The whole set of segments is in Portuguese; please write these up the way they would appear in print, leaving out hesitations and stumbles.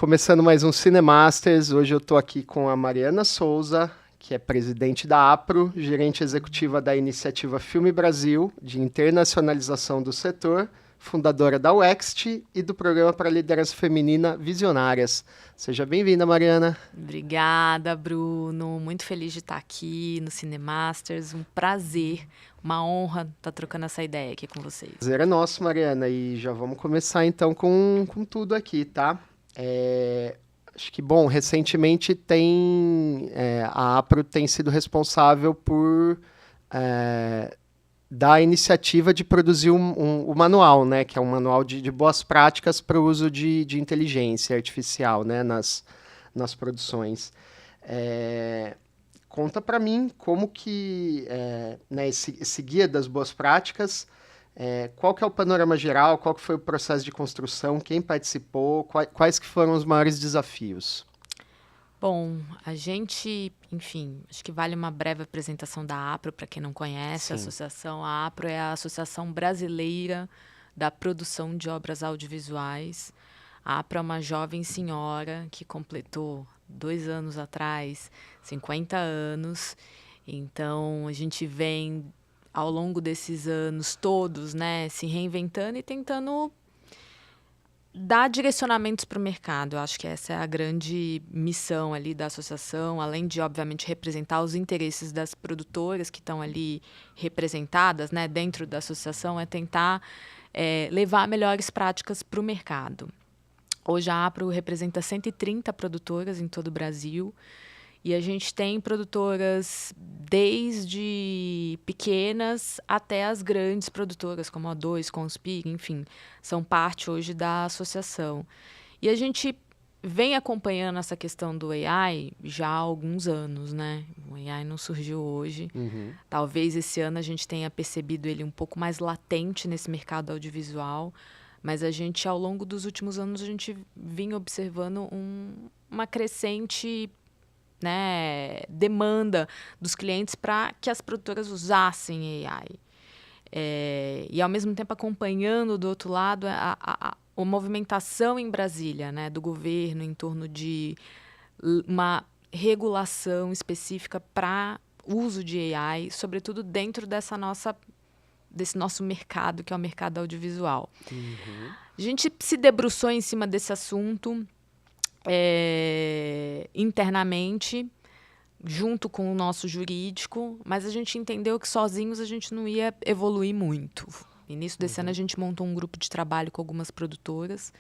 Começando mais um Cinemasters. Hoje eu estou aqui com a Mariana Souza, que é presidente da APRO, gerente executiva da iniciativa Filme Brasil, de internacionalização do setor, fundadora da UEXT e do Programa para Liderança Feminina Visionárias. Seja bem-vinda, Mariana. Obrigada, Bruno. Muito feliz de estar aqui no Cinemasters. Um prazer, uma honra estar trocando essa ideia aqui com vocês. Prazer é nosso, Mariana. E já vamos começar então com tudo aqui, tá? Acho que, bom, recentemente a APRO tem sido responsável por dar a iniciativa de produzir o manual, né, que é um manual de boas práticas para o uso de inteligência artificial, né, nas produções. Conta para mim como que né, esse guia das boas práticas, qual que é o panorama geral, qual que foi o processo de construção, quem participou, quais que foram os maiores desafios? Bom, a gente, enfim, acho que vale uma breve apresentação da APRO, para quem não conhece. Sim. A associação. A APRO é a Associação Brasileira da Produção de Obras Audiovisuais. A APRO é uma jovem senhora que completou 2 anos atrás 50 anos. Então, a gente vem, ao longo desses anos todos, né, se reinventando e tentando dar direcionamentos para o mercado. Eu acho que essa é a grande missão ali da associação, além de, obviamente, representar os interesses das produtoras que estão ali representadas, né, dentro da associação, é tentar levar melhores práticas para o mercado. Hoje a APRO representa 130 produtoras em todo o Brasil. E a gente tem produtoras desde pequenas até as grandes produtoras, como a O2, Conspir, enfim, são parte hoje da associação. E a gente vem acompanhando essa questão do AI já há alguns anos, né? O AI não surgiu hoje. Uhum. Talvez esse ano a gente tenha percebido ele um pouco mais latente nesse mercado audiovisual, mas a gente, ao longo dos últimos anos, a gente vinha observando uma crescente, né, demanda dos clientes para que as produtoras usassem AI. E, ao mesmo tempo, acompanhando, do outro lado, a movimentação em Brasília, né, do governo em torno de uma regulação específica para uso de AI, sobretudo dentro desse nosso mercado, que é o mercado audiovisual. Uhum. A gente se debruçou em cima desse assunto internamente, junto com o nosso jurídico, mas a gente entendeu que sozinhos a gente não ia evoluir muito. No início desse ano a gente montou um grupo de trabalho com algumas produtoras,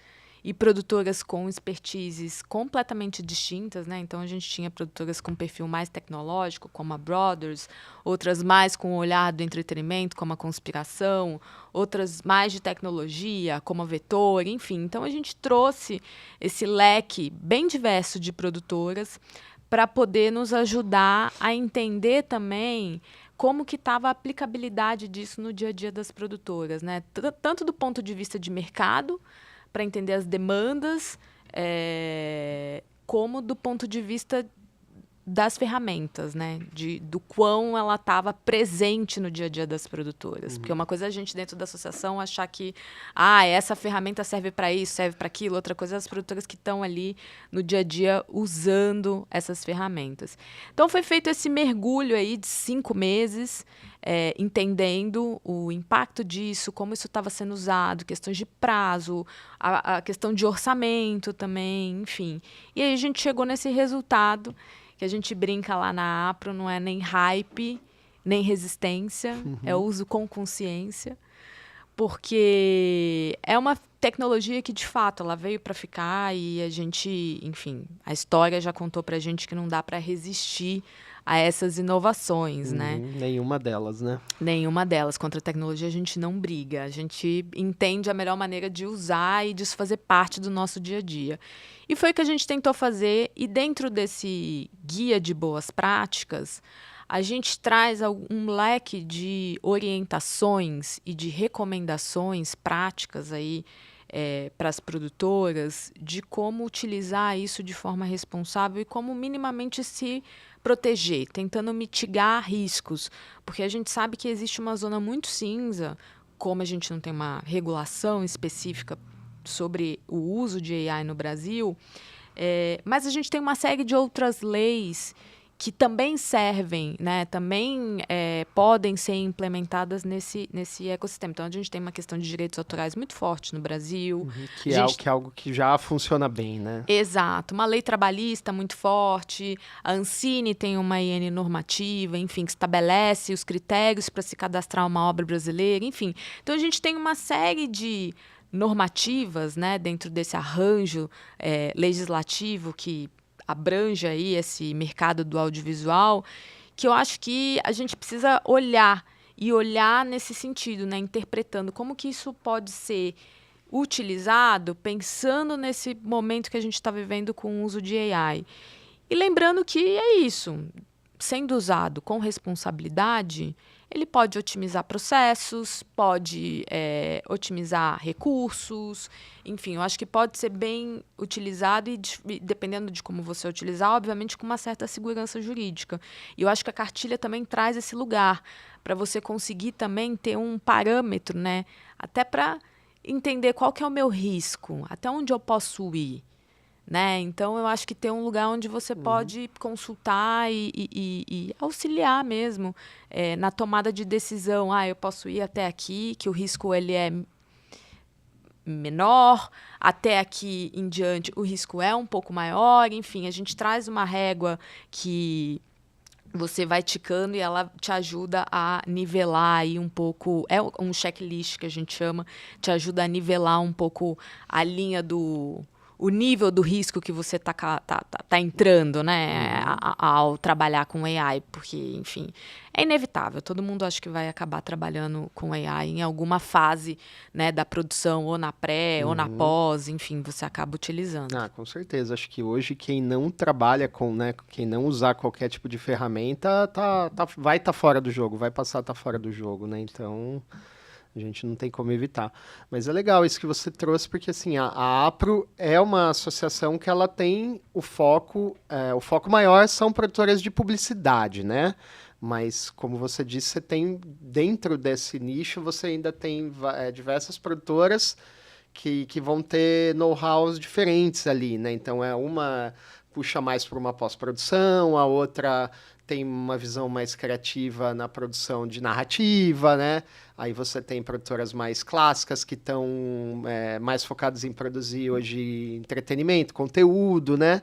e produtoras com expertises completamente distintas, né? Então a gente tinha produtoras com perfil mais tecnológico, como a Brothers, outras mais com o olhar do entretenimento, como a Conspiração, outras mais de tecnologia, como a Vetor, enfim. Então a gente trouxe esse leque bem diverso de produtoras para poder nos ajudar a entender também como que estava a aplicabilidade disso no dia a dia das produtoras, né? Tanto do ponto de vista de mercado, para entender as demandas, como do ponto de vista das ferramentas, né? Do quão ela estava presente no dia a dia das produtoras. Porque uma coisa é a gente, dentro da associação, achar que essa ferramenta serve para isso, serve para aquilo. Outra coisa é as produtoras que estão ali no dia a dia usando essas ferramentas. Então, foi feito esse mergulho aí de 5 meses, entendendo o impacto disso, como isso estava sendo usado, questões de prazo, a questão de orçamento também, enfim. E aí a gente chegou nesse resultado, que a gente brinca lá na APRO, não é nem hype, nem resistência, é uso com consciência, porque é uma tecnologia que, de fato, ela veio para ficar e a gente, enfim, a história já contou para a gente que não dá para resistir a essas inovações, né? Nenhuma delas, né? Nenhuma delas. Contra a tecnologia a gente não briga. A gente entende a melhor maneira de usar e disso fazer parte do nosso dia a dia. E foi o que a gente tentou fazer. E dentro desse guia de boas práticas, a gente traz um leque de orientações e de recomendações práticas aí para as produtoras de como utilizar isso de forma responsável e como minimamente se proteger, tentando mitigar riscos, porque a gente sabe que existe uma zona muito cinza, como a gente não tem uma regulação específica sobre o uso de AI no Brasil, mas a gente tem uma série de outras leis que também servem, né, também podem ser implementadas nesse ecossistema. Então, a gente tem uma questão de direitos autorais muito forte no Brasil. Que é algo que já funciona bem, né? Exato. Uma lei trabalhista muito forte. A Ancine tem uma IN normativa, enfim, que estabelece os critérios para se cadastrar uma obra brasileira, enfim. Então, a gente tem uma série de normativas, né, dentro desse arranjo legislativo que abrange aí esse mercado do audiovisual, que eu acho que a gente precisa olhar nesse sentido, né, interpretando como que isso pode ser utilizado pensando nesse momento que a gente está vivendo com o uso de AI. E lembrando que é isso, sendo usado com responsabilidade, ele pode otimizar processos, pode otimizar recursos, enfim, eu acho que pode ser bem utilizado e, dependendo de como você utilizar, obviamente com uma certa segurança jurídica. E eu acho que a cartilha também traz esse lugar para você conseguir também ter um parâmetro, né, até para entender qual que é o meu risco, até onde eu posso ir. Né? Então, eu acho que tem um lugar onde você pode consultar e auxiliar mesmo na tomada de decisão. Eu posso ir até aqui, que o risco ele é menor, até aqui em diante o risco é um pouco maior. Enfim, a gente traz uma régua que você vai ticando e ela te ajuda a nivelar aí um pouco, é um checklist que a gente chama, te ajuda a nivelar um pouco a linha o nível do risco que você tá entrando, né, ao trabalhar com AI, porque, enfim, é inevitável. Todo mundo acho que vai acabar trabalhando com AI em alguma fase, né, da produção, ou na pré, ou na pós, enfim, você acaba utilizando. Com certeza. Acho que hoje quem não trabalha com, né, quem não usar qualquer tipo de ferramenta, vai estar fora do jogo, vai passar a estar fora do jogo, né? Então, a gente não tem como evitar. Mas é legal isso que você trouxe, porque assim, a APRO é uma associação que ela tem o foco maior são produtoras de publicidade, né? Mas, como você disse, você tem, dentro desse nicho, você ainda tem diversas produtoras que vão ter know-hows diferentes ali, né? Então, uma puxa mais para uma pós-produção, a outra tem uma visão mais criativa na produção de narrativa, né? Aí você tem produtoras mais clássicas que estão mais focadas em produzir hoje entretenimento, conteúdo, né?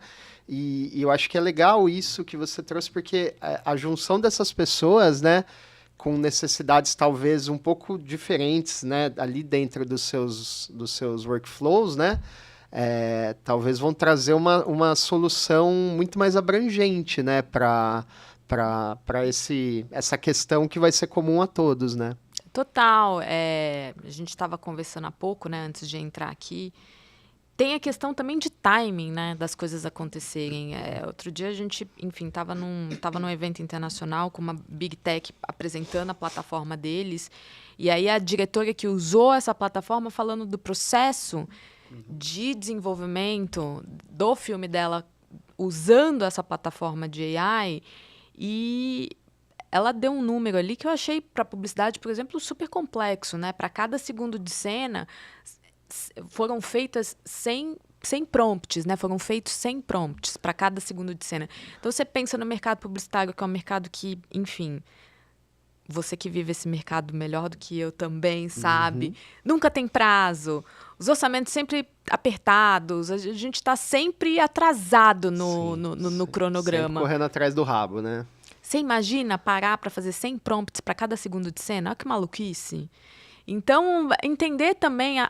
E eu acho que é legal isso que você trouxe, porque a junção dessas pessoas, né, com necessidades talvez um pouco diferentes, né, ali dentro dos seus workflows, né, talvez vão trazer uma solução muito mais abrangente, né, para essa questão que vai ser comum a todos, né? Total. A gente estava conversando há pouco, né, antes de entrar aqui. Tem a questão também de timing, né, das coisas acontecerem. Outro dia a gente, enfim, estava num evento internacional com uma Big Tech apresentando a plataforma deles. E aí a diretora que usou essa plataforma falando do processo de desenvolvimento do filme dela usando essa plataforma de AI. E ela deu um número ali que eu achei, para publicidade, por exemplo, super complexo, né? Para cada segundo de cena, foram feitas 100 prompts, né? Foram feitos 100 prompts para cada segundo de cena. Então, você pensa no mercado publicitário, que é um mercado que, enfim, você que vive esse mercado melhor do que eu também, sabe? Nunca tem prazo. Os orçamentos sempre apertados. A gente está sempre atrasado no cronograma. Sempre correndo atrás do rabo, né? Você imagina parar para fazer 100 prompts para cada segundo de cena? Olha que maluquice. Então, entender também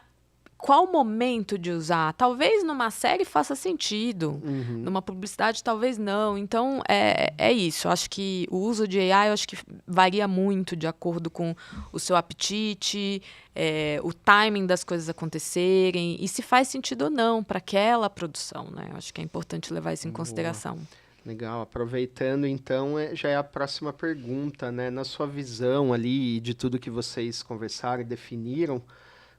qual momento de usar. Talvez numa série faça sentido. Numa publicidade, talvez não. Então, é isso. Acho que o uso de AI, eu acho que varia muito de acordo com o seu apetite, o timing das coisas acontecerem e se faz sentido ou não para aquela produção, né? Eu acho que é importante levar isso em consideração. Legal, aproveitando então, já é a próxima pergunta, né? Na sua visão ali de tudo que vocês conversaram e definiram,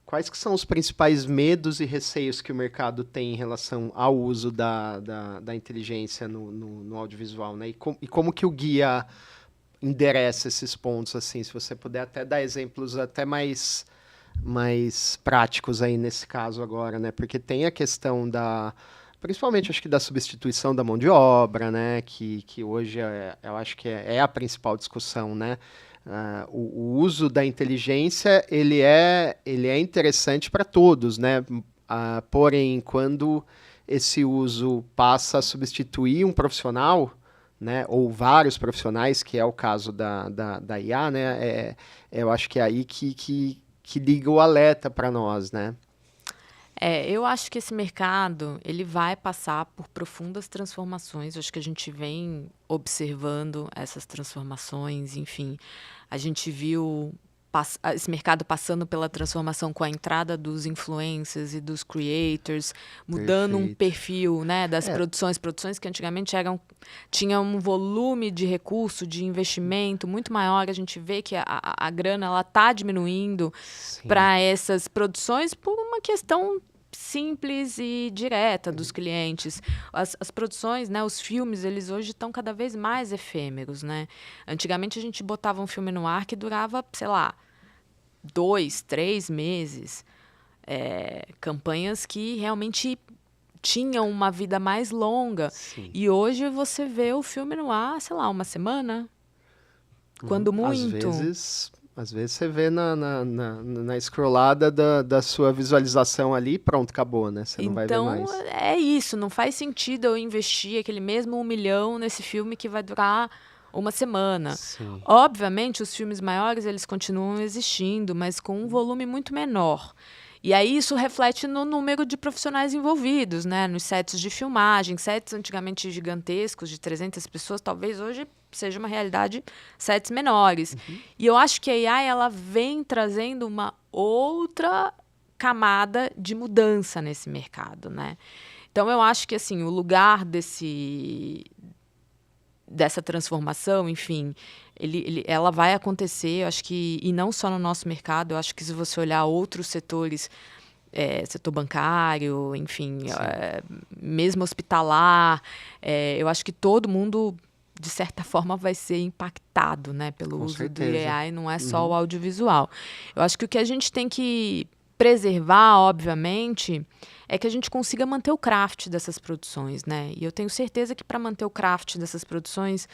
quais que são os principais medos e receios que o mercado tem em relação ao uso da inteligência no audiovisual, né? E como que o guia endereça esses pontos, assim, se você puder até dar exemplos até mais mais práticos aí nesse caso agora, né? Porque tem a questão principalmente acho que da substituição da mão de obra, né? Que hoje eu acho que é a principal discussão, né? O uso da inteligência ele é interessante para todos, né? Porém, quando esse uso passa a substituir um profissional, né, ou vários profissionais, que é o caso da IA, né, eu acho que é aí que liga o alerta para nós, né? Eu acho que esse mercado ele vai passar por profundas transformações. Eu acho que a gente vem observando essas transformações. Enfim, a gente viu esse mercado passando pela transformação com a entrada dos influencers e dos creators, mudando um Perfeito. perfil, né, das produções que antigamente tinham um volume de recurso, de investimento muito maior. A gente vê que a grana ela está diminuindo para essas produções por uma questão simples e direta dos clientes. As produções, né, os filmes, eles hoje estão cada vez mais efêmeros, né? Antigamente a gente botava um filme no ar que durava, sei lá, 2, 3 meses. Campanhas que realmente tinham uma vida mais longa. Sim. E hoje você vê o filme no ar, sei lá, uma semana. Quando muito. Às vezes você vê na scrollada da sua visualização ali, pronto, acabou, né? Você não vai ver mais. Então, é isso. Não faz sentido eu investir aquele mesmo 1 milhão nesse filme que vai durar uma semana. Sim. Obviamente, os filmes maiores, eles continuam existindo, mas com um volume muito menor. E aí isso reflete no número de profissionais envolvidos, né? Nos sets de filmagem. Sets antigamente gigantescos, de 300 pessoas, talvez hoje seja uma realidade sets menores. E eu acho que a AI ela vem trazendo uma outra camada de mudança nesse mercado, né? Então eu acho que assim, o lugar dessa transformação, enfim, ela vai acontecer, eu acho que, e não só no nosso mercado, eu acho que se você olhar outros setores, setor bancário, enfim, mesmo hospitalar, eu acho que todo mundo, de certa forma, vai ser impactado, né, pelo Com uso certeza. do AI, não é só o audiovisual. Eu acho que o que a gente tem que preservar, obviamente, é que a gente consiga manter o craft dessas produções, né? E eu tenho certeza que para manter o craft dessas produções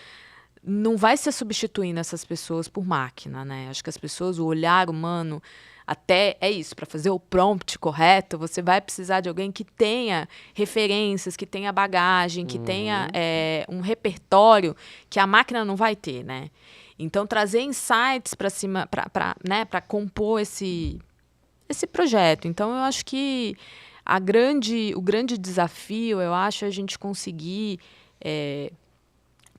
não vai ser substituindo essas pessoas por máquina, né? Acho que as pessoas, o olhar humano, até é isso, para fazer o prompt correto, você vai precisar de alguém que tenha referências, que tenha bagagem, que tenha um repertório que a máquina não vai ter, né? Então, trazer insights para cima, para compor esse projeto. Então, eu acho que o grande desafio, eu acho, é a gente conseguir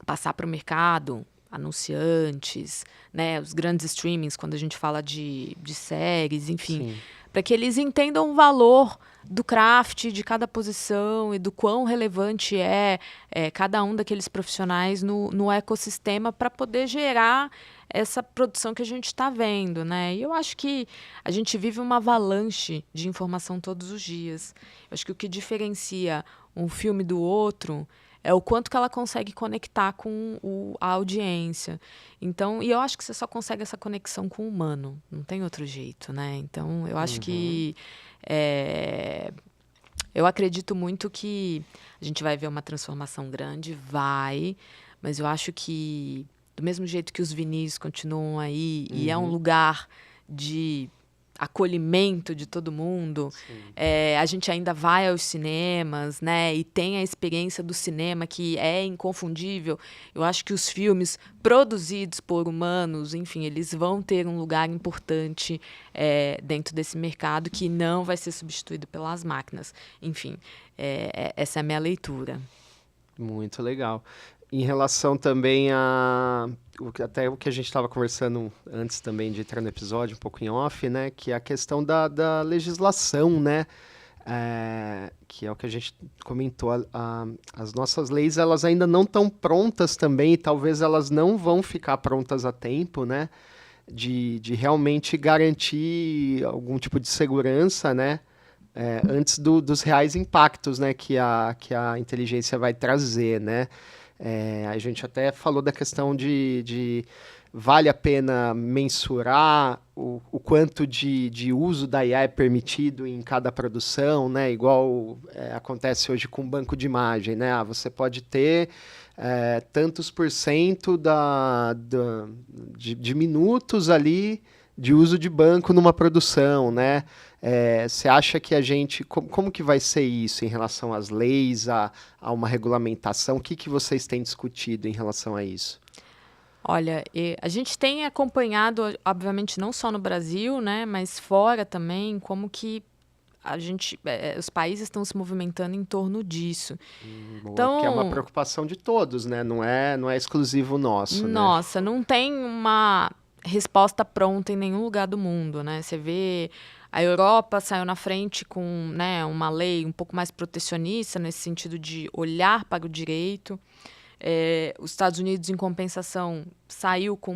passar para o mercado anunciantes, né, os grandes streamings, quando a gente fala de séries, enfim, para que eles entendam o valor do craft, de cada posição e do quão relevante cada um daqueles profissionais no ecossistema para poder gerar essa produção que a gente está vendo, né? E eu acho que a gente vive uma avalanche de informação todos os dias. Eu acho que o que diferencia um filme do outro é o quanto que ela consegue conectar com a audiência. Então, e eu acho que você só consegue essa conexão com o humano, não tem outro jeito, né? Então, eu acho que eu acredito muito que a gente vai ver uma transformação grande, mas eu acho que do mesmo jeito que os vinis continuam aí e é um lugar de acolhimento de todo mundo, a gente ainda vai aos cinemas, né? E tem a experiência do cinema que é inconfundível. Eu acho que os filmes produzidos por humanos, enfim, eles vão ter um lugar importante dentro desse mercado que não vai ser substituído pelas máquinas. Enfim, essa é a minha leitura. Muito legal. Em relação também até o que a gente estava conversando antes também de entrar no episódio, um pouco em off, né? Que é a questão da legislação, né? Que é o que a gente comentou. As nossas leis, elas ainda não estão prontas também, e talvez elas não vão ficar prontas a tempo, né? De realmente garantir algum tipo de segurança, né? Antes dos reais impactos, né? Que a inteligência vai trazer, né? A gente até falou da questão de vale a pena mensurar o quanto de uso da IA é permitido em cada produção, né? Igual acontece hoje com o banco de imagem, né? Você pode ter tantos por cento de minutos ali de uso de banco numa produção, né? Você acha que a gente... Como que vai ser isso em relação às leis, a uma regulamentação? O que vocês têm discutido em relação a isso? Olha, a gente tem acompanhado, obviamente, não só no Brasil, né, mas fora também, como que os países estão se movimentando em torno disso. Boa, Então, porque é uma preocupação de todos, né? Não é exclusivo nosso, né? nossa, não tem uma resposta pronta em nenhum lugar do mundo, né? Você vê, a Europa saiu na frente com, né, uma lei um pouco mais protecionista, nesse sentido de olhar para o direito. Os Estados Unidos, em compensação, saiu com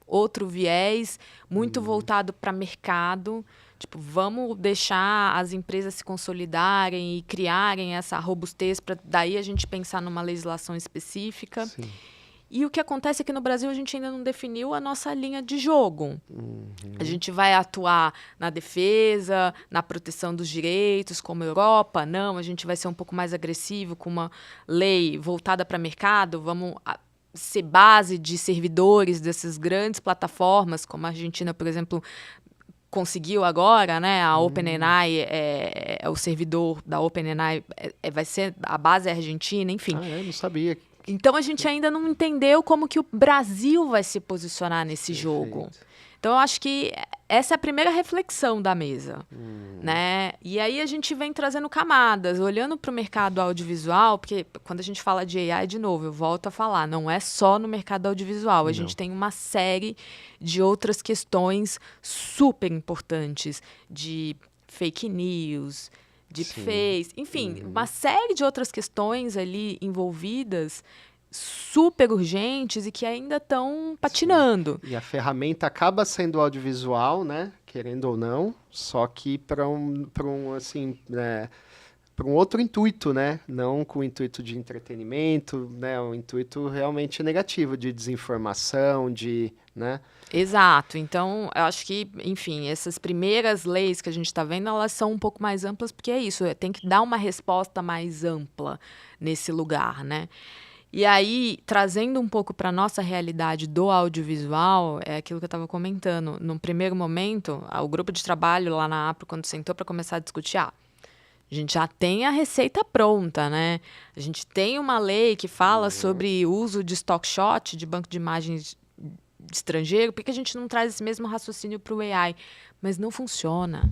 outro viés, muito voltado para mercado. Tipo, vamos deixar as empresas se consolidarem e criarem essa robustez para daí a gente pensar numa legislação específica. Sim. E o que acontece é que no Brasil a gente ainda não definiu a nossa linha de jogo. A gente vai atuar na defesa, na proteção dos direitos, como a Europa? Não, a gente vai ser um pouco mais agressivo com uma lei voltada para mercado. Vamos ser base de servidores dessas grandes plataformas, como a Argentina, por exemplo, conseguiu agora, né? A OpenAI é o servidor da OpenAI, vai ser a base argentina, enfim. Não sabia. Então, a gente ainda não entendeu como que o Brasil vai se posicionar nesse jogo. Então, eu acho que essa é a primeira reflexão da mesa. Né? E aí, a gente vem trazendo camadas, olhando para o mercado audiovisual, porque quando a gente fala de AI, de novo, eu volto a falar, não é só no mercado audiovisual. A gente tem uma série de outras questões super importantes, de fake news, deepfakes, enfim, uma série de outras questões ali envolvidas super urgentes e que ainda estão patinando. E a ferramenta acaba sendo audiovisual, né? Querendo ou não, só que para assim, para um outro intuito, né? Não com o intuito de entretenimento, né? Um intuito realmente negativo, de desinformação, né? Exato. Então, eu acho que, enfim, essas primeiras leis que a gente está vendo, elas são um pouco mais amplas, porque é isso, tem que dar uma resposta mais ampla nesse lugar, né? E aí, trazendo um pouco para a nossa realidade do audiovisual, é aquilo que eu estava comentando. No primeiro momento, o grupo de trabalho lá na APRO, quando sentou para começar a discutir, a gente já tem a receita pronta, né? A gente tem uma lei que fala sobre uso de stock shot, de banco de imagens estrangeiro, por que a gente não traz esse mesmo raciocínio para o AI? Mas não funciona.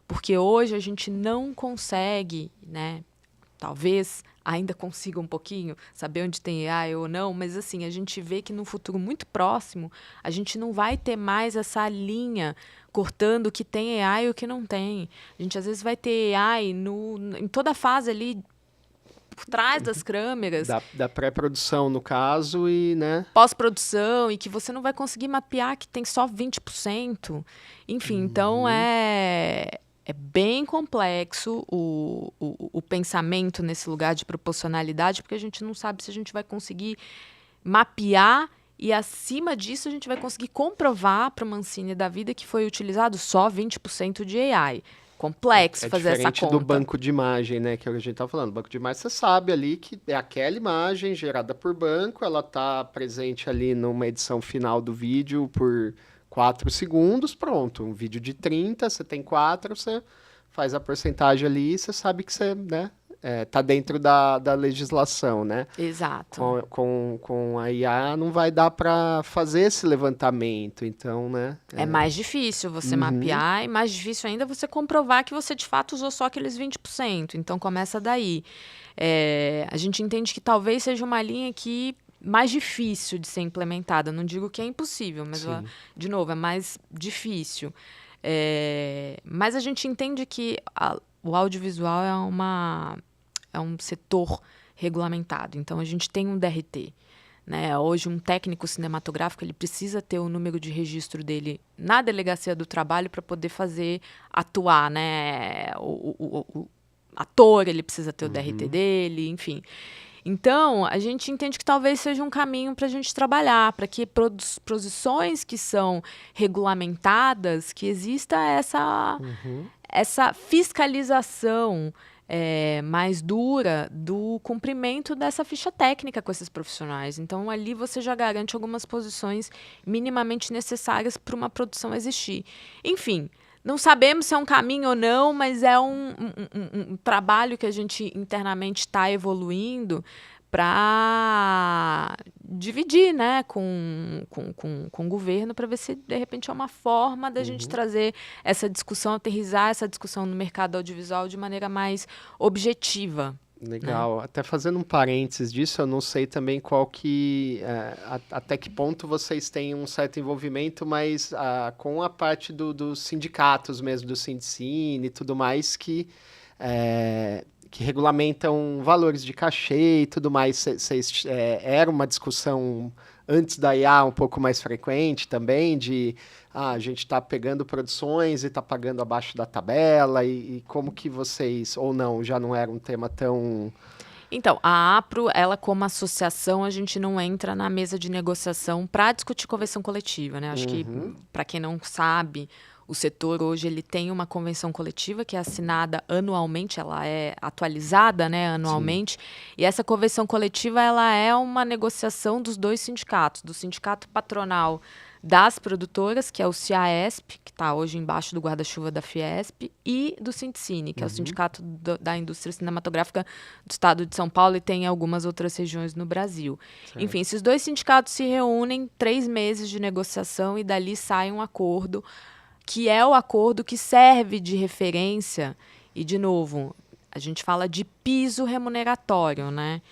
Porque hoje a gente não consegue, né? Talvez ainda consiga um pouquinho saber onde tem AI ou não, mas assim, a gente vê que no futuro muito próximo, a gente não vai ter mais essa linha cortando o que tem AI e o que não tem. A gente às vezes vai ter AI em toda a fase ali por trás das câmeras. Da pré-produção, no caso, e, né? Pós-produção, e que você não vai conseguir mapear que tem só 20%. Enfim, então é bem complexo o pensamento nesse lugar de proporcionalidade, porque a gente não sabe se a gente vai conseguir mapear e, acima disso, a gente vai conseguir comprovar para o Mancini da vida que foi utilizado só 20% de AI. Complexo fazer essa conta. É diferente do banco de imagem, né? Que é o que a gente tá falando. Banco de imagem, você sabe ali que é aquela imagem gerada por banco, ela tá presente ali numa edição final do vídeo por 4 segundos, pronto. Um vídeo de 30, você tem 4, você faz a porcentagem ali e você sabe que você, né? Tá dentro da legislação, né? Exato. Com a IA não vai dar para fazer esse levantamento, então, né? É mais difícil você mapear e mais difícil ainda você comprovar que você de fato usou só aqueles 20%. Então começa daí. A gente entende que talvez seja uma linha que mais difícil de ser implementada. Não digo que é impossível, mas, de novo, é mais difícil. Mas a gente entende que o audiovisual é um setor regulamentado. Então, a gente tem um DRT. Né? Hoje, um técnico cinematográfico ele precisa ter o número de registro dele na delegacia do trabalho para poder atuar. Né? O ator ele precisa ter o DRT dele, enfim. Então, a gente entende que talvez seja um caminho para a gente trabalhar, para que posições que são regulamentadas, que exista essa fiscalização mais dura do cumprimento dessa ficha técnica com esses profissionais. Então, ali você já garante algumas posições minimamente necessárias para uma produção existir. Enfim, não sabemos se é um caminho ou não, mas é um trabalho que a gente internamente está evoluindo para dividir, né, com o governo, para ver se, de repente, é uma forma da gente trazer essa discussão, aterrissar essa discussão no mercado audiovisual de maneira mais objetiva. Legal. Né? Até fazendo um parênteses disso, eu não sei também qual que... até que ponto vocês têm um certo envolvimento, mas com a parte dos sindicatos mesmo, do Sindicine e tudo mais, que regulamentam valores de cachê e tudo mais. Era uma discussão antes da IA um pouco mais frequente também, de a gente está pegando produções e está pagando abaixo da tabela, e como que vocês, ou não, já não era um tema tão... Então, a APRO, ela como associação, a gente não entra na mesa de negociação para discutir convenção coletiva, né? Acho que, para quem não sabe, o setor hoje ele tem uma convenção coletiva que é assinada anualmente, ela é atualizada, né, anualmente. Sim. E essa convenção coletiva ela é uma negociação dos dois sindicatos, do sindicato patronal das produtoras, que é o CIAESP, que está hoje embaixo do guarda-chuva da Fiesp, e do Sindicine, que é o Sindicato da Indústria Cinematográfica do Estado de São Paulo e tem algumas outras regiões no Brasil. Certo. Enfim, esses dois sindicatos se reúnem, 3 meses de negociação e dali sai um acordo, que é o acordo que serve de referência, e, de novo, a gente fala de piso remuneratório, né?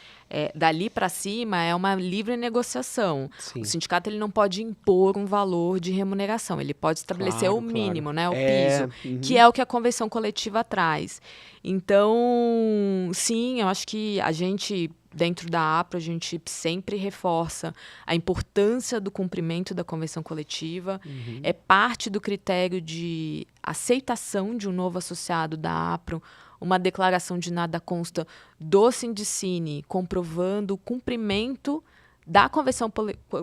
Dali para cima é uma livre negociação. Sim. O sindicato ele não pode impor um valor de remuneração, ele pode estabelecer o mínimo, né, o piso, que é o que a convenção coletiva traz. Então, sim, eu acho que a gente, dentro da APRO, a gente sempre reforça a importância do cumprimento da convenção coletiva. É parte do critério de aceitação de um novo associado da APRO, uma declaração de nada consta do Sindicine comprovando o cumprimento da convenção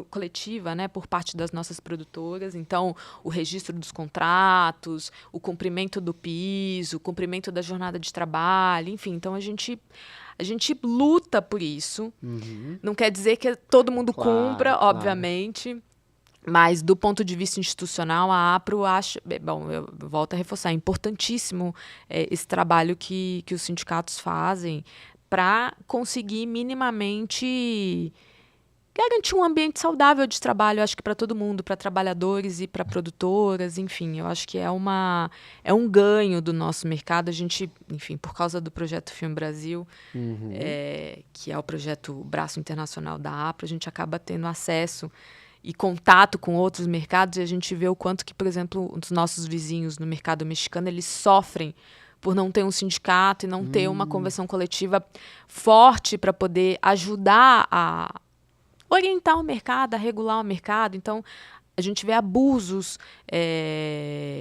coletiva, né, por parte das nossas produtoras. Então, o registro dos contratos, o cumprimento do piso, o cumprimento da jornada de trabalho, enfim. Então, a gente luta por isso. Não quer dizer que todo mundo cumpra, obviamente. Mas, do ponto de vista institucional, a APRO acha... Bom, eu volto a reforçar, é importantíssimo esse trabalho que os sindicatos fazem para conseguir minimamente garantir um ambiente saudável de trabalho, acho que para todo mundo, para trabalhadores e para produtoras, enfim, eu acho que é um ganho do nosso mercado. A gente, enfim, por causa do projeto Filme Brasil, que é o projeto Braço Internacional da APRO, a gente acaba tendo acesso e contato com outros mercados, e a gente vê o quanto que, por exemplo, os nossos vizinhos no mercado mexicano, eles sofrem por não ter um sindicato e não ter uma convenção coletiva forte para poder ajudar a orientar o mercado, a regular o mercado. Então, a gente vê abusos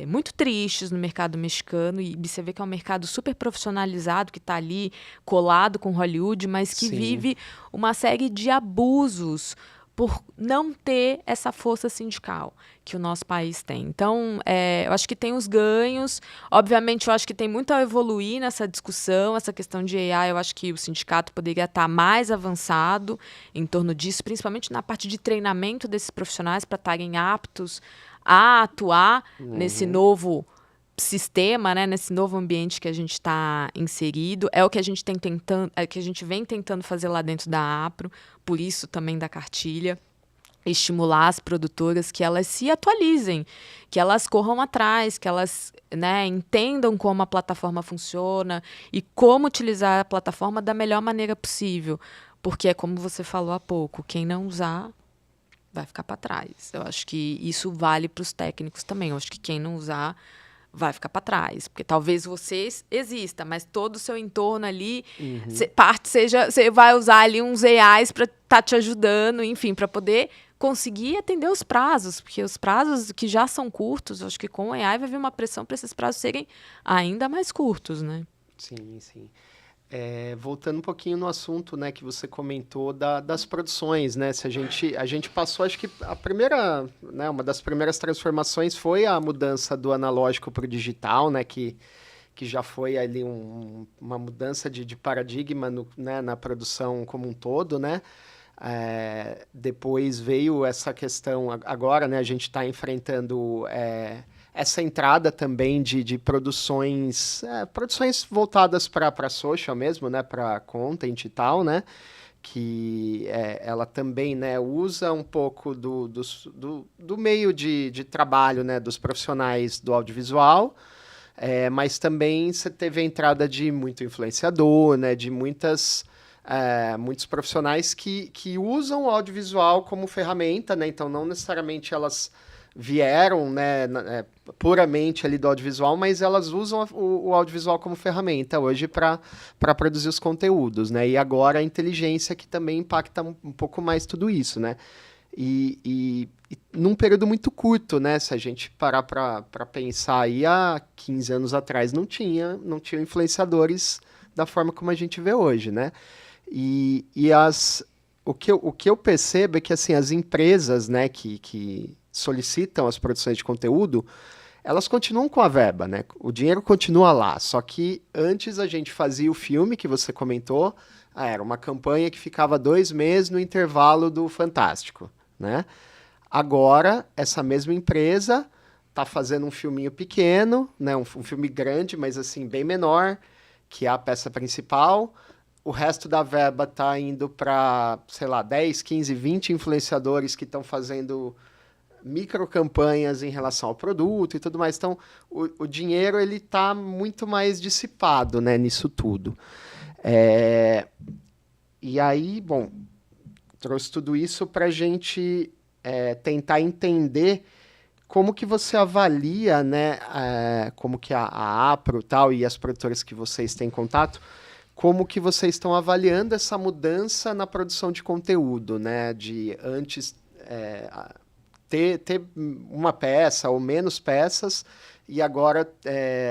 muito tristes no mercado mexicano, e você vê que é um mercado super profissionalizado, que está ali colado com Hollywood, mas que vive uma série de abusos por não ter essa força sindical que o nosso país tem. Então, eu acho que tem os ganhos. Obviamente, eu acho que tem muito a evoluir nessa discussão, essa questão de AI. Eu acho que o sindicato poderia estar mais avançado em torno disso, principalmente na parte de treinamento desses profissionais para estarem aptos a atuar nesse novo sistema, né, nesse novo ambiente que a gente está inserido. É o que a gente que a gente vem tentando fazer lá dentro da APRO, por isso também da cartilha, estimular as produtoras que elas se atualizem, que elas corram atrás, que elas, né, entendam como a plataforma funciona e como utilizar a plataforma da melhor maneira possível, porque é como você falou há pouco, quem não usar vai ficar para trás. Eu acho que isso vale para os técnicos também. Eu acho que quem não usar vai ficar para trás, porque talvez você exista, mas todo o seu entorno ali, você vai usar ali uns AIs para estar te ajudando, enfim, para poder conseguir atender os prazos, porque os prazos que já são curtos, eu acho que com o AI vai vir uma pressão para esses prazos serem ainda mais curtos, né? Sim, sim. Voltando um pouquinho no assunto, né, que você comentou das produções, né? Se a gente passou, acho que a primeira, né, uma das primeiras transformações foi a mudança do analógico para o digital, né, que já foi ali uma mudança de paradigma né, na produção como um todo, né? Depois veio essa questão, agora, né, a gente está enfrentando essa entrada também de produções voltadas para social mesmo, né, para content e tal, né, que ela também, né, usa um pouco do meio de trabalho, né, dos profissionais do audiovisual, mas também você teve a entrada de muito influenciador, né, de muitos profissionais que usam o audiovisual como ferramenta, né, então não necessariamente elas vieram, né, puramente ali do audiovisual, mas elas usam o audiovisual como ferramenta hoje para produzir os conteúdos, né? E agora a inteligência que também impacta um pouco mais tudo isso, né? E num período muito curto, né? Se a gente parar para pensar aí, há 15 anos atrás não tinha influenciadores da forma como a gente vê hoje, né? O que eu percebo é que assim, as empresas, né, que solicitam as produções de conteúdo, elas continuam com a verba, né? O dinheiro continua lá, só que antes a gente fazia o filme que você comentou, era uma campanha que ficava 2 meses no intervalo do Fantástico, né? Agora, essa mesma empresa está fazendo um filminho pequeno, né? Um filme grande, mas assim, bem menor, que é a peça principal. O resto da verba está indo para, sei lá, 10, 15, 20 influenciadores que estão fazendo microcampanhas em relação ao produto e tudo mais. Então, o dinheiro ele está muito mais dissipado, né, nisso tudo. E aí, bom, trouxe tudo isso para a gente tentar entender como que você avalia, né, como que a Apro tal, e as produtoras que vocês têm contato, como que vocês estão avaliando essa mudança na produção de conteúdo, né, de antes ter uma peça ou menos peças, e agora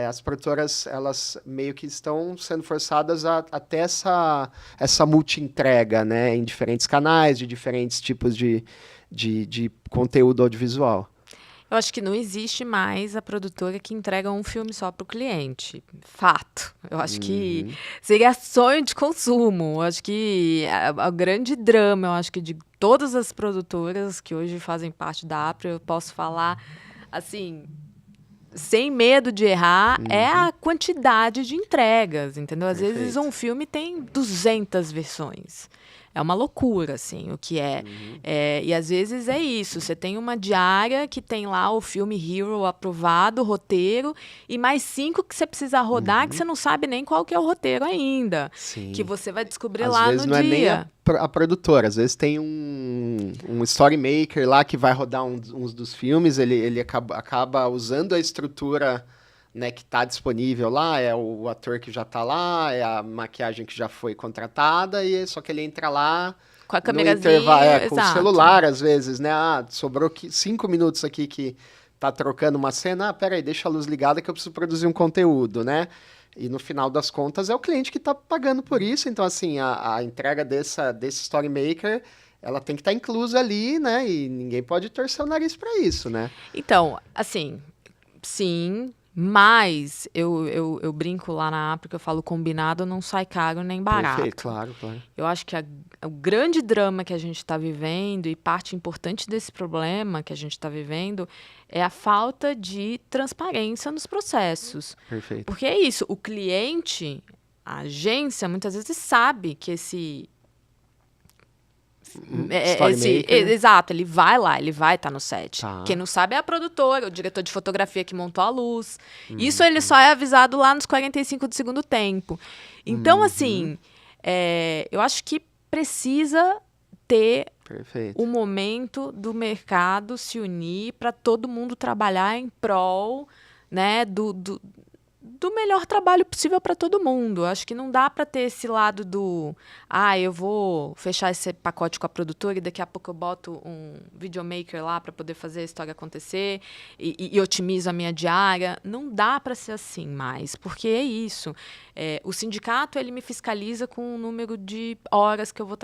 as produtoras elas meio que estão sendo forçadas a ter essa multi-entrega, né, em diferentes canais, de diferentes tipos de conteúdo audiovisual. Eu acho que não existe mais a produtora que entrega um filme só para o cliente. Fato. Eu acho que seria sonho de consumo. Eu acho que o grande drama, eu acho que de todas as produtoras que hoje fazem parte da APRA, eu posso falar, assim, sem medo de errar, é a quantidade de entregas, entendeu? Às vezes um filme tem 200 versões. É uma loucura, assim, o que é. E às vezes é isso. Você tem uma diária que tem lá o filme Hero aprovado, o roteiro, e mais 5 que você precisa rodar, que você não sabe nem qual que é o roteiro ainda. Sim. Que você vai descobrir às lá vezes no não dia. É nem a produtora, às vezes tem um story maker lá que vai rodar uns dos filmes, ele acaba usando a estrutura, né, que está disponível lá, é o ator que já está lá, é a maquiagem que já foi contratada, e só que ele entra lá com a no câmerazinha, intervalo, com o exato. celular, às vezes, né? Sobrou 5 minutos aqui que tá trocando uma cena, peraí, deixa a luz ligada que eu preciso produzir um conteúdo, né? E no final das contas é o cliente que está pagando por isso, então assim, a entrega desse story maker, ela tem que estar inclusa ali, né? E ninguém pode torcer o nariz para isso, né? Então, assim, sim, mas eu brinco lá na APRA que eu falo combinado não sai caro nem barato. Perfeito, claro. Eu acho que o grande drama que a gente está vivendo e parte importante desse problema que a gente está vivendo é a falta de transparência nos processos. Perfeito. Porque é isso, o cliente, a agência, muitas vezes sabe que exato, ele vai lá, ele vai estar no set. Tá. Quem não sabe é a produtora, o diretor de fotografia que montou a luz. Isso ele só é avisado lá nos 45 do segundo tempo. Então, assim, eu acho que precisa ter o momento do mercado se unir para todo mundo trabalhar em prol, né, do do melhor trabalho possível para todo mundo. Acho que não dá para ter esse lado do eu vou fechar esse pacote com a produtora e daqui a pouco eu boto um videomaker lá para poder fazer a história acontecer e otimizo a minha diária. Não dá para ser assim mais, porque é isso. O sindicato ele me fiscaliza com o número de horas que eu vou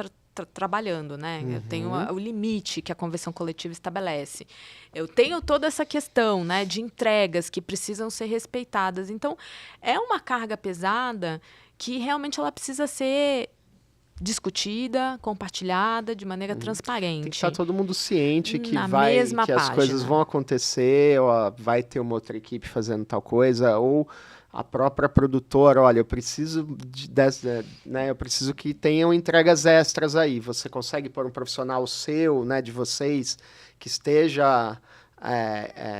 trabalhando, né? Eu tenho o limite que a convenção coletiva estabelece. Eu tenho toda essa questão, né, de entregas que precisam ser respeitadas. Então, é uma carga pesada que realmente ela precisa ser discutida, compartilhada de maneira transparente. Tem que estar todo mundo ciente que que as coisas vão acontecer, ou vai ter uma outra equipe fazendo tal coisa, ou a própria produtora, olha, eu preciso eu preciso que tenham entregas extras aí. Você consegue pôr um profissional seu, né, de vocês, que esteja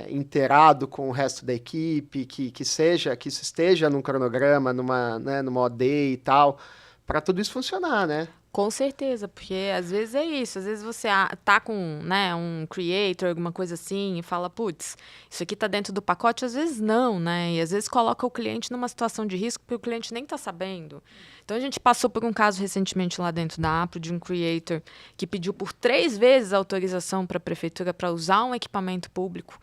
inteirado com o resto da equipe, que isso esteja num cronograma, numa OD e tal, para tudo isso funcionar, né? Com certeza, porque às vezes é isso. Às vezes você tá com, né, um creator, alguma coisa assim, e fala, putz, isso aqui tá dentro do pacote. Às vezes não, né? E às vezes coloca o cliente numa situação de risco porque o cliente nem tá sabendo. Então a gente passou por um caso recentemente lá dentro da Apro de um creator que pediu por 3 vezes a autorização para a prefeitura para usar um equipamento público.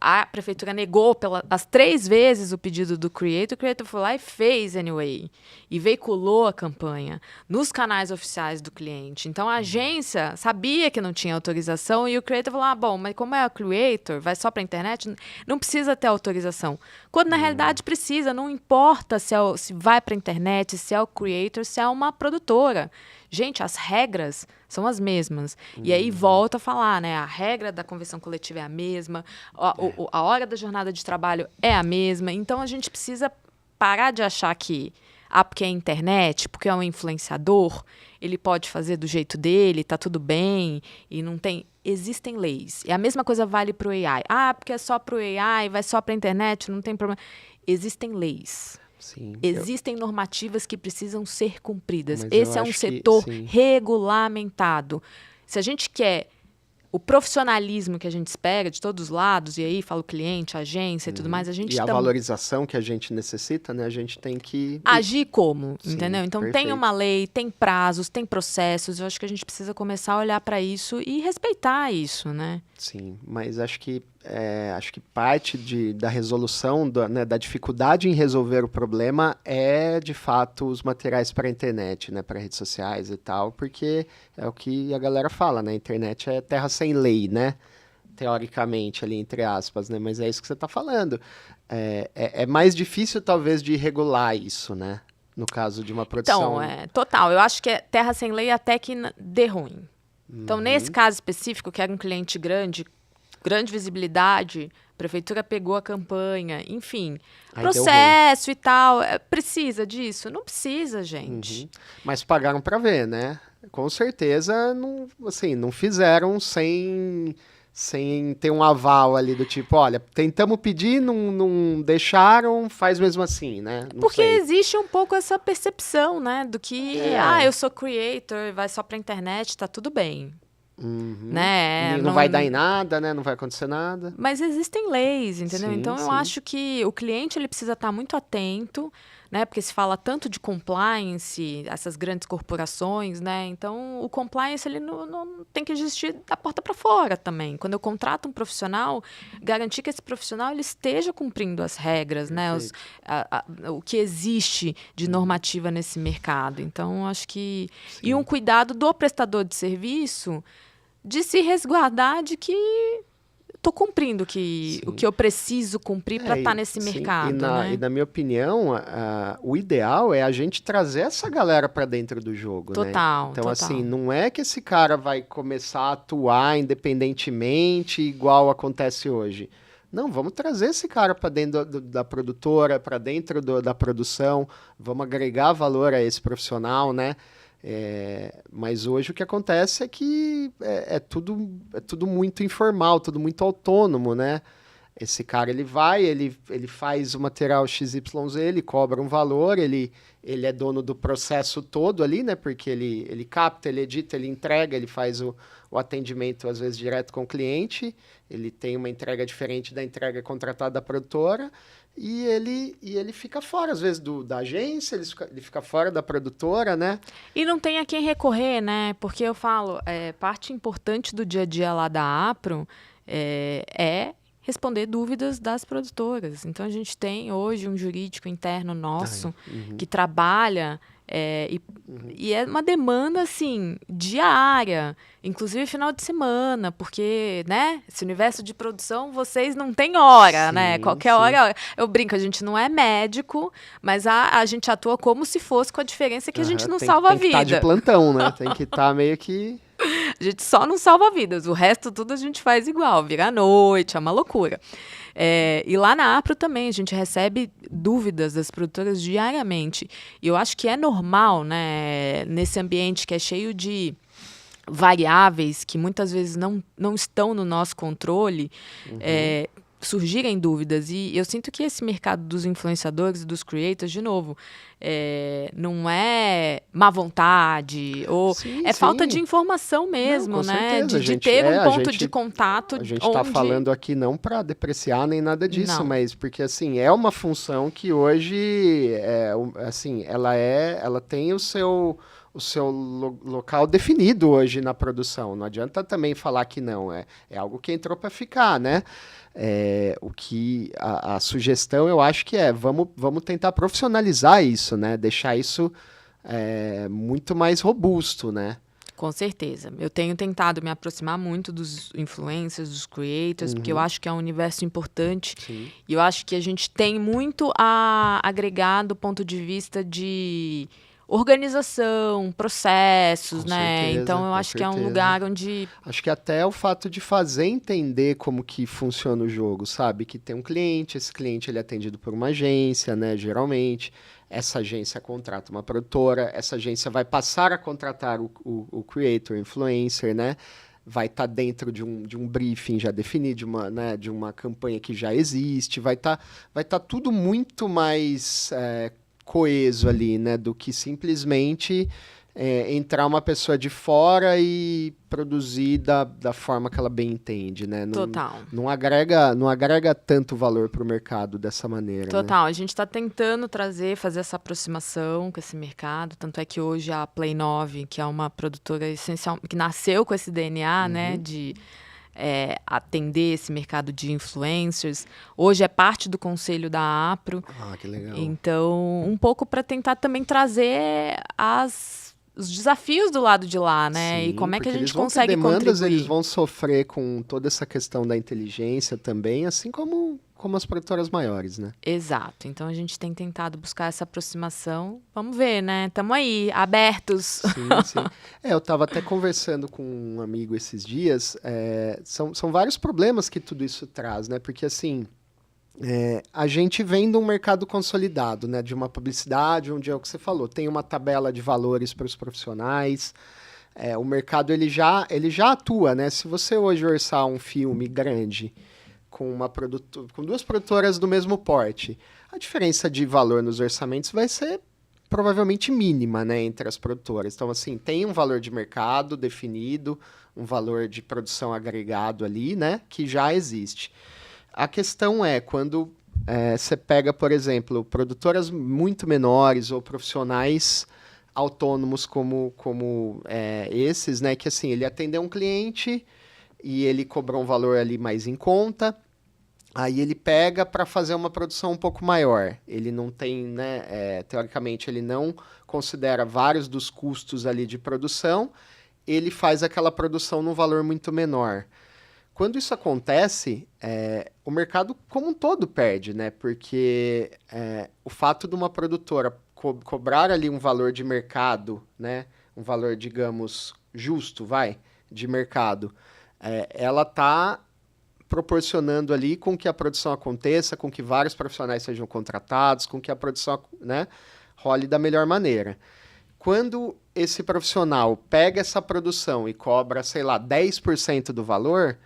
A prefeitura negou as 3 vezes o pedido do creator. O creator foi lá e fez anyway. E veiculou a campanha nos canais oficiais do cliente. Então, a agência sabia que não tinha autorização e o creator falou, bom, mas como é o creator, vai só para a internet, não precisa ter autorização. Quando, na realidade, precisa. Não importa se vai para a internet, se é o creator, se é uma produtora. Gente, as regras são as mesmas. E aí volta a falar, né? A regra da convenção coletiva é a mesma, a hora da jornada de trabalho é a mesma. Então, a gente precisa parar de achar que, porque é internet, porque é um influenciador, ele pode fazer do jeito dele, tá tudo bem, e não tem... Existem leis. E a mesma coisa vale para o AI. Porque é só para o AI, vai só para a internet, não tem problema. Existem leis. Sim, existem normativas que precisam ser cumpridas. Esse é um setor regulamentado. Se a gente quer o profissionalismo que a gente espera de todos os lados, e aí fala o cliente, a agência e tudo mais, a gente... E a valorização que a gente necessita, né? A gente tem que... Agir como, entendeu? Então, perfeito. Tem uma lei, tem prazos, tem processos. Eu acho que a gente precisa começar a olhar para isso e respeitar isso, né? Sim, mas acho que parte da resolução, da dificuldade em resolver o problema é, de fato, os materiais para a internet, né, para redes sociais e tal, porque é o que a galera fala, né, a internet é terra sem lei, né, teoricamente, ali, entre aspas, né, mas é isso que você está falando. É mais difícil, talvez, de regular isso, né, no caso de uma produção... Então, total, eu acho que é terra sem lei até que dê ruim. Então, nesse caso específico, que era um cliente grande visibilidade, a prefeitura pegou a campanha, enfim, aí processo e tal. Precisa disso? Não precisa, gente. Mas pagaram para ver, né? Com certeza, não fizeram sem ter um aval ali do tipo, olha, tentamos pedir, não deixaram, faz mesmo assim, né? Porque existe um pouco essa percepção, né? Do que, eu sou creator, vai só pra internet, tá tudo bem. Né? Não vai dar em nada, né? Não vai acontecer nada. Mas existem leis, entendeu? Sim, então, eu acho que o cliente ele precisa estar muito atento, né? Porque se fala tanto de compliance, essas grandes corporações, né? Então, o compliance ele não tem que existir da porta para fora também. Quando eu contrato um profissional, garantir que esse profissional ele esteja cumprindo as regras, né? O que existe de normativa nesse mercado. Então, acho que... Sim. E um cuidado do prestador de serviço de se resguardar de que estou cumprindo o que eu preciso cumprir para estar nesse mercado. E na minha opinião, o ideal é a gente trazer essa galera para dentro do jogo. Total. Né? Então, assim, não é que esse cara vai começar a atuar independentemente, igual acontece hoje. Não, vamos trazer esse cara para dentro da produtora, para dentro da produção, vamos agregar valor a esse profissional, né? Mas hoje o que acontece é que é tudo muito informal, tudo muito autônomo, né? Esse cara, ele vai, ele faz o material XYZ, ele cobra um valor, ele é dono do processo todo ali, né? Porque ele capta, ele edita, ele entrega, ele faz o atendimento, às vezes, direto com o cliente, ele tem uma entrega diferente da entrega contratada da produtora, e ele fica fora, às vezes, da agência, ele fica fora da produtora, né? E não tem a quem recorrer, né? Porque eu falo, parte importante do dia a dia lá da Apro é responder dúvidas das produtoras. Então, a gente tem hoje um jurídico interno nosso que trabalha e é uma demanda, assim, diária, inclusive final de semana, porque, né, esse universo de produção, vocês não têm hora, Sim, né? Qualquer hora, eu brinco, a gente não é médico, mas a gente atua como se fosse, com a diferença que a gente não salva a vida. Tem que estar de plantão, né? Tem que estar meio que... A gente só não salva vidas, o resto tudo a gente faz igual, vira à noite, é uma loucura. E lá na Apro também, a gente recebe dúvidas das produtoras diariamente. E eu acho que é normal, né, nesse ambiente que é cheio de variáveis que muitas vezes não estão no nosso controle, surgirem dúvidas. E eu sinto que esse mercado dos influenciadores e dos creators, de novo, não é má vontade, ou falta de informação mesmo, não, né? Certeza, De ter um ponto de contato. A gente está falando aqui não para depreciar nem nada disso, mas porque assim, é uma função que hoje assim, ela tem o seu local definido hoje na produção. Não adianta também falar que não. É algo que entrou para ficar, né? A sugestão, eu acho que vamos tentar profissionalizar isso, né? Deixar isso muito mais robusto, né? Com certeza. Eu tenho tentado me aproximar muito dos influencers, dos creators, porque eu acho que é um universo importante. Sim. E eu acho que a gente tem muito a agregar do ponto de vista de organização, processos, né? Certeza, então, eu acho que é um lugar onde... Acho que até o fato de fazer entender como que funciona o jogo, sabe? Que tem um cliente, esse cliente ele é atendido por uma agência, né? Geralmente, essa agência contrata uma produtora, essa agência vai passar a contratar o creator, influencer, né? Vai estar dentro de um briefing já definido, de uma campanha que já existe, vai tá tudo muito mais... coeso ali, né, do que simplesmente entrar uma pessoa de fora e produzir da forma que ela bem entende, né? Total. Não agrega tanto valor para o mercado dessa maneira. Total. Né? A gente está tentando fazer essa aproximação com esse mercado, tanto é que hoje a Play 9, que é uma produtora essencial, que nasceu com esse DNA, né, de atender esse mercado de influencers. Hoje é parte do conselho da Apro. Ah, que legal. Então, um pouco para tentar também trazer os desafios do lado de lá, né? Sim, e como é que a gente consegue contribuir. Eles vão sofrer com toda essa questão da inteligência também, assim como as produtoras maiores, né? Exato. Então, a gente tem tentado buscar essa aproximação. Vamos ver, né? Estamos aí, abertos. Sim. Eu estava até conversando com um amigo esses dias. São vários problemas que tudo isso traz, né? Porque, assim, a gente vem de um mercado consolidado, né? De uma publicidade, onde é o que você falou, tem uma tabela de valores para os profissionais. O mercado, ele já atua, né? Se você hoje orçar um filme grande com duas produtoras do mesmo porte, a diferença de valor nos orçamentos vai ser provavelmente mínima, né, entre as produtoras. Então, assim, tem um valor de mercado definido, um valor de produção agregado ali, né, que já existe. A questão é, quando você pega, por exemplo, produtoras muito menores ou profissionais autônomos como esses, né, que assim, ele atendeu um cliente e ele cobrou um valor ali mais em conta, aí ele pega para fazer uma produção um pouco maior. Ele não tem, né, teoricamente, ele não considera vários dos custos ali de produção, ele faz aquela produção num valor muito menor. Quando isso acontece, o mercado como um todo perde, né? Porque o fato de uma produtora cobrar ali um valor de mercado, né? Um valor, digamos, justo, de mercado, ela está proporcionando ali com que a produção aconteça, com que vários profissionais sejam contratados, com que a produção, né, role da melhor maneira. Quando esse profissional pega essa produção e cobra, sei lá, 10% do valor,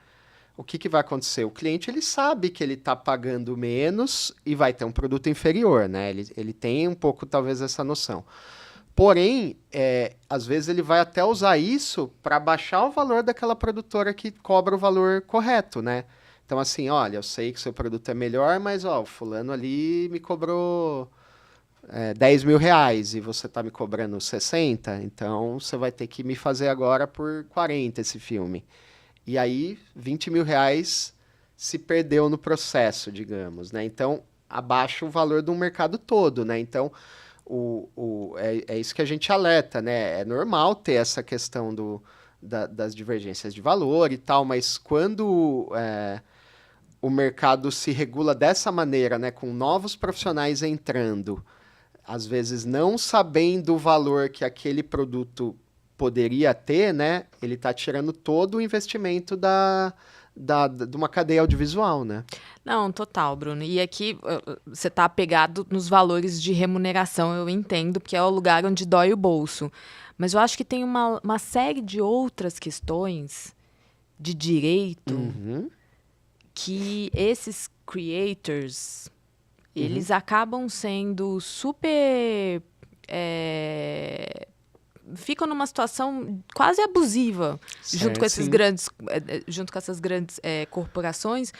o que vai acontecer? O cliente ele sabe que ele está pagando menos e vai ter um produto inferior, né? Ele tem um pouco, talvez, essa noção. Porém, às vezes ele vai até usar isso para baixar o valor daquela produtora que cobra o valor correto, né? Então, assim, olha, eu sei que seu produto é melhor, mas ó, o fulano ali me cobrou 10 mil reais e você está me cobrando 60, então você vai ter que me fazer agora por 40 esse filme. E aí, 20 mil reais se perdeu no processo, digamos, né? Então, abaixa o valor do mercado todo, né? Então, é isso que a gente alerta, né? É normal ter essa questão das divergências de valor e tal, mas quando o mercado se regula dessa maneira, né? Com novos profissionais entrando, às vezes não sabendo o valor que aquele produto poderia ter, né? Ele está tirando todo o investimento de uma cadeia audiovisual, né? Não, total, Bruno. E aqui você está apegado nos valores de remuneração, eu entendo, porque é o lugar onde dói o bolso. Mas eu acho que tem uma série de outras questões de direito que esses creators, eles acabam sendo super... ficam numa situação quase abusiva junto com essas grandes corporações,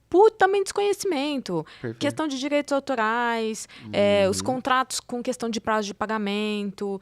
por também desconhecimento. Perfeito. Questão de direitos autorais, os contratos com questão de prazo de pagamento,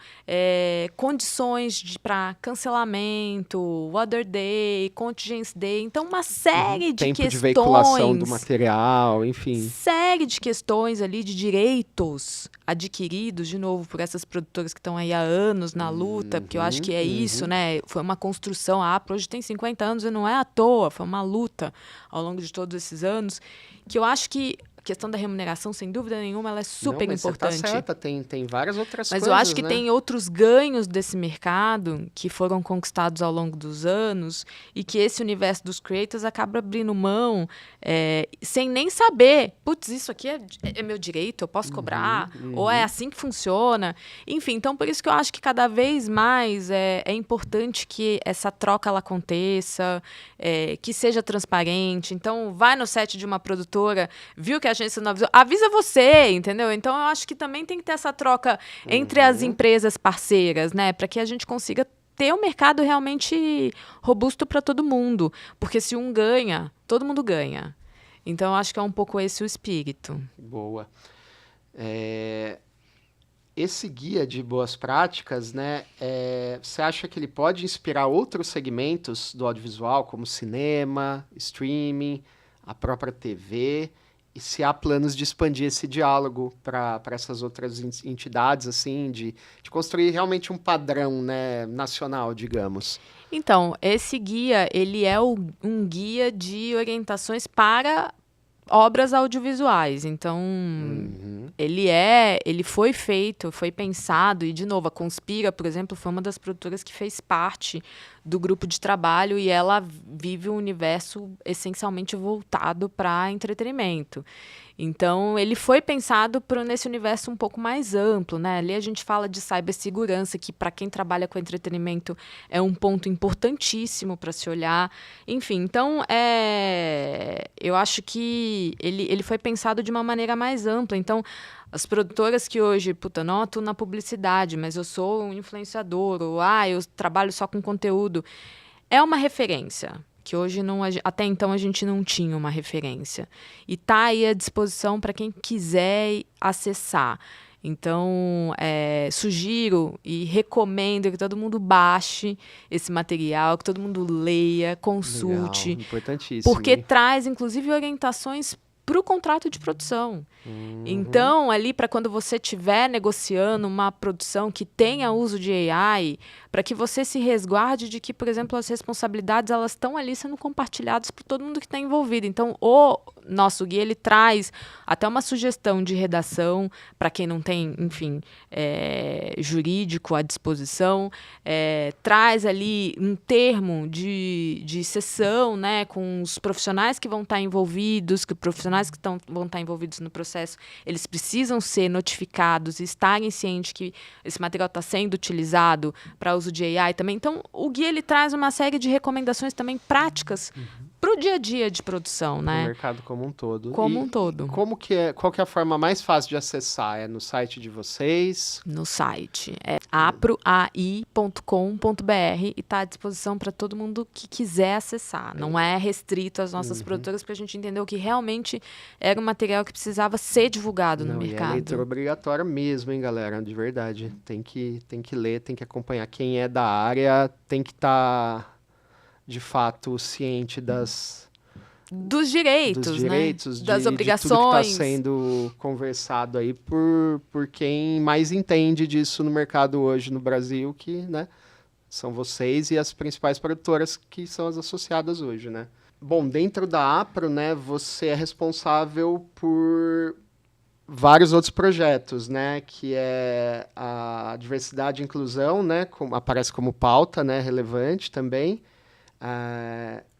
condições para cancelamento, Other Day, Contingency Day. Então, uma série de tempo questões... de veiculação do material, enfim. Série de questões ali de direitos adquiridos, de novo, por essas produtoras que estão aí há anos na luta, porque eu acho que é isso, né? Foi uma construção. A APRO hoje tem 50 anos e não é à toa, foi uma luta ao longo de todos esses anos, que eu acho que a questão da remuneração, sem dúvida nenhuma, ela é super importante. Você tá certa, tem várias outras Mas coisas, eu acho que né? tem outros ganhos desse mercado que foram conquistados ao longo dos anos e que esse universo dos creators acaba abrindo mão sem nem saber. Putz, isso aqui é meu direito, eu posso cobrar? Ou é assim que funciona? Enfim, então por isso que eu acho que cada vez mais é importante que essa troca ela aconteça, que seja transparente. Então, vai no set de uma produtora, viu que a agência não avisou, avisa você, entendeu? Então, eu acho que também tem que ter essa troca entre as empresas parceiras, né? Para que a gente consiga ter um mercado realmente robusto para todo mundo. Porque se um ganha, todo mundo ganha. Então, eu acho que é um pouco esse o espírito. Boa. Esse guia de boas práticas, né? Você acha que ele pode inspirar outros segmentos do audiovisual, como cinema, streaming, a própria TV? E se há planos de expandir esse diálogo para essas outras entidades, assim, de construir realmente um padrão, né, nacional, digamos? Então, esse guia, ele é um guia de orientações para obras audiovisuais. Então, ele foi feito, foi pensado, e, de novo, a Conspira, por exemplo, foi uma das produtoras que fez parte do grupo de trabalho e ela vive um universo essencialmente voltado para entretenimento. Então, ele foi pensado nesse universo um pouco mais amplo, né? Ali a gente fala de cibersegurança, que para quem trabalha com entretenimento é um ponto importantíssimo para se olhar. Enfim, então, eu acho que ele foi pensado de uma maneira mais ampla. Então, as produtoras que hoje, não atuo na publicidade, mas eu sou um influenciador, ou eu trabalho só com conteúdo, é uma referência. Que hoje, até então, a gente não tinha uma referência. E está aí à disposição para quem quiser acessar. Então, sugiro e recomendo que todo mundo baixe esse material, que todo mundo leia, consulte. Legal, importantíssimo. Porque traz, inclusive, orientações para o contrato de produção. Então, ali, para quando você estiver negociando uma produção que tenha uso de AI, para que você se resguarde de que, por exemplo, as responsabilidades elas estão ali sendo compartilhadas por todo mundo que está envolvido. Então, o nosso guia ele traz até uma sugestão de redação para quem não tem, enfim, jurídico à disposição, traz ali um termo de sessão, né, com os profissionais que vão estar envolvidos, que profissionais que vão estar envolvidos no processo, eles precisam ser notificados e estarem cientes que esse material está sendo utilizado para uso de AI também. Então, o guia ele traz uma série de recomendações também práticas para o dia a dia de produção, né? No mercado como um todo. Como um todo. Qual que é a forma mais fácil de acessar? É no site de vocês? No site. É aproai.com.br e está à disposição para todo mundo que quiser acessar. Não é restrito às nossas produtoras, porque a gente entendeu que realmente era um material que precisava ser divulgado no mercado. E é leitura obrigatória mesmo, hein, galera? De verdade. Tem que ler, tem que acompanhar. Quem é da área tem que estar, de fato, ciente dos direitos, né? Das obrigações. De tudo que está sendo conversado aí por quem mais entende disso no mercado hoje no Brasil, que, né, são vocês e as principais produtoras que são as associadas hoje, né? Bom, dentro da APRO, né, você é responsável por vários outros projetos, né, que é a diversidade e inclusão, né, aparece como pauta, né, relevante também.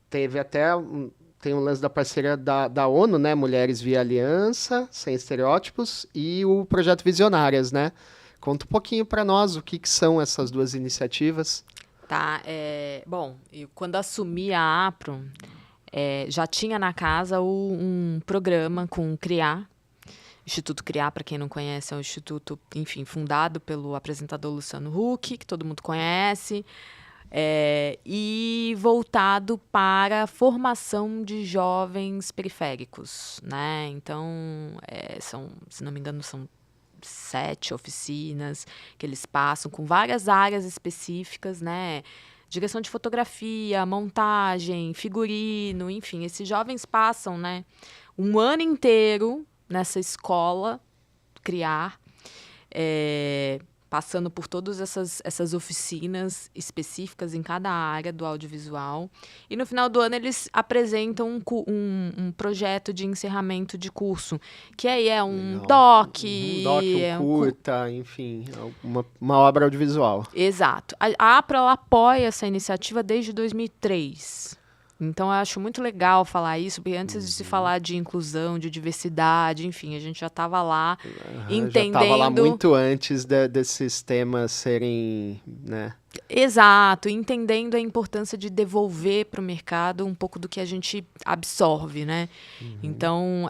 Teve até tem um lance da parceria da ONU, né, Mulheres via Aliança, Sem Estereótipos, e o Projeto Visionárias, né? Conta um pouquinho para nós o que são essas duas iniciativas. Tá, bom, eu, quando assumi a APRO, já tinha na casa um programa com o CRIA, Instituto CRIA, para quem não conhece, é um instituto, enfim, fundado pelo apresentador Luciano Huck, que todo mundo conhece, e voltado para a formação de jovens periféricos, né? Então, se não me engano, são 7 oficinas que eles passam com várias áreas específicas, né? Direção de fotografia, montagem, figurino, enfim, esses jovens passam, né, um ano inteiro nessa escola CRIA, passando por todas essas oficinas específicas em cada área do audiovisual. E no final do ano eles apresentam um projeto de encerramento de curso, que aí é um doc, curta, enfim, uma obra audiovisual. Exato. A APRA ela apoia essa iniciativa desde 2003. Então, eu acho muito legal falar isso, porque antes de se falar de inclusão, de diversidade, enfim, a gente já estava lá entendendo... Já estava lá muito antes desses temas serem, né? Exato, entendendo a importância de devolver para o mercado um pouco do que a gente absorve, né? Então,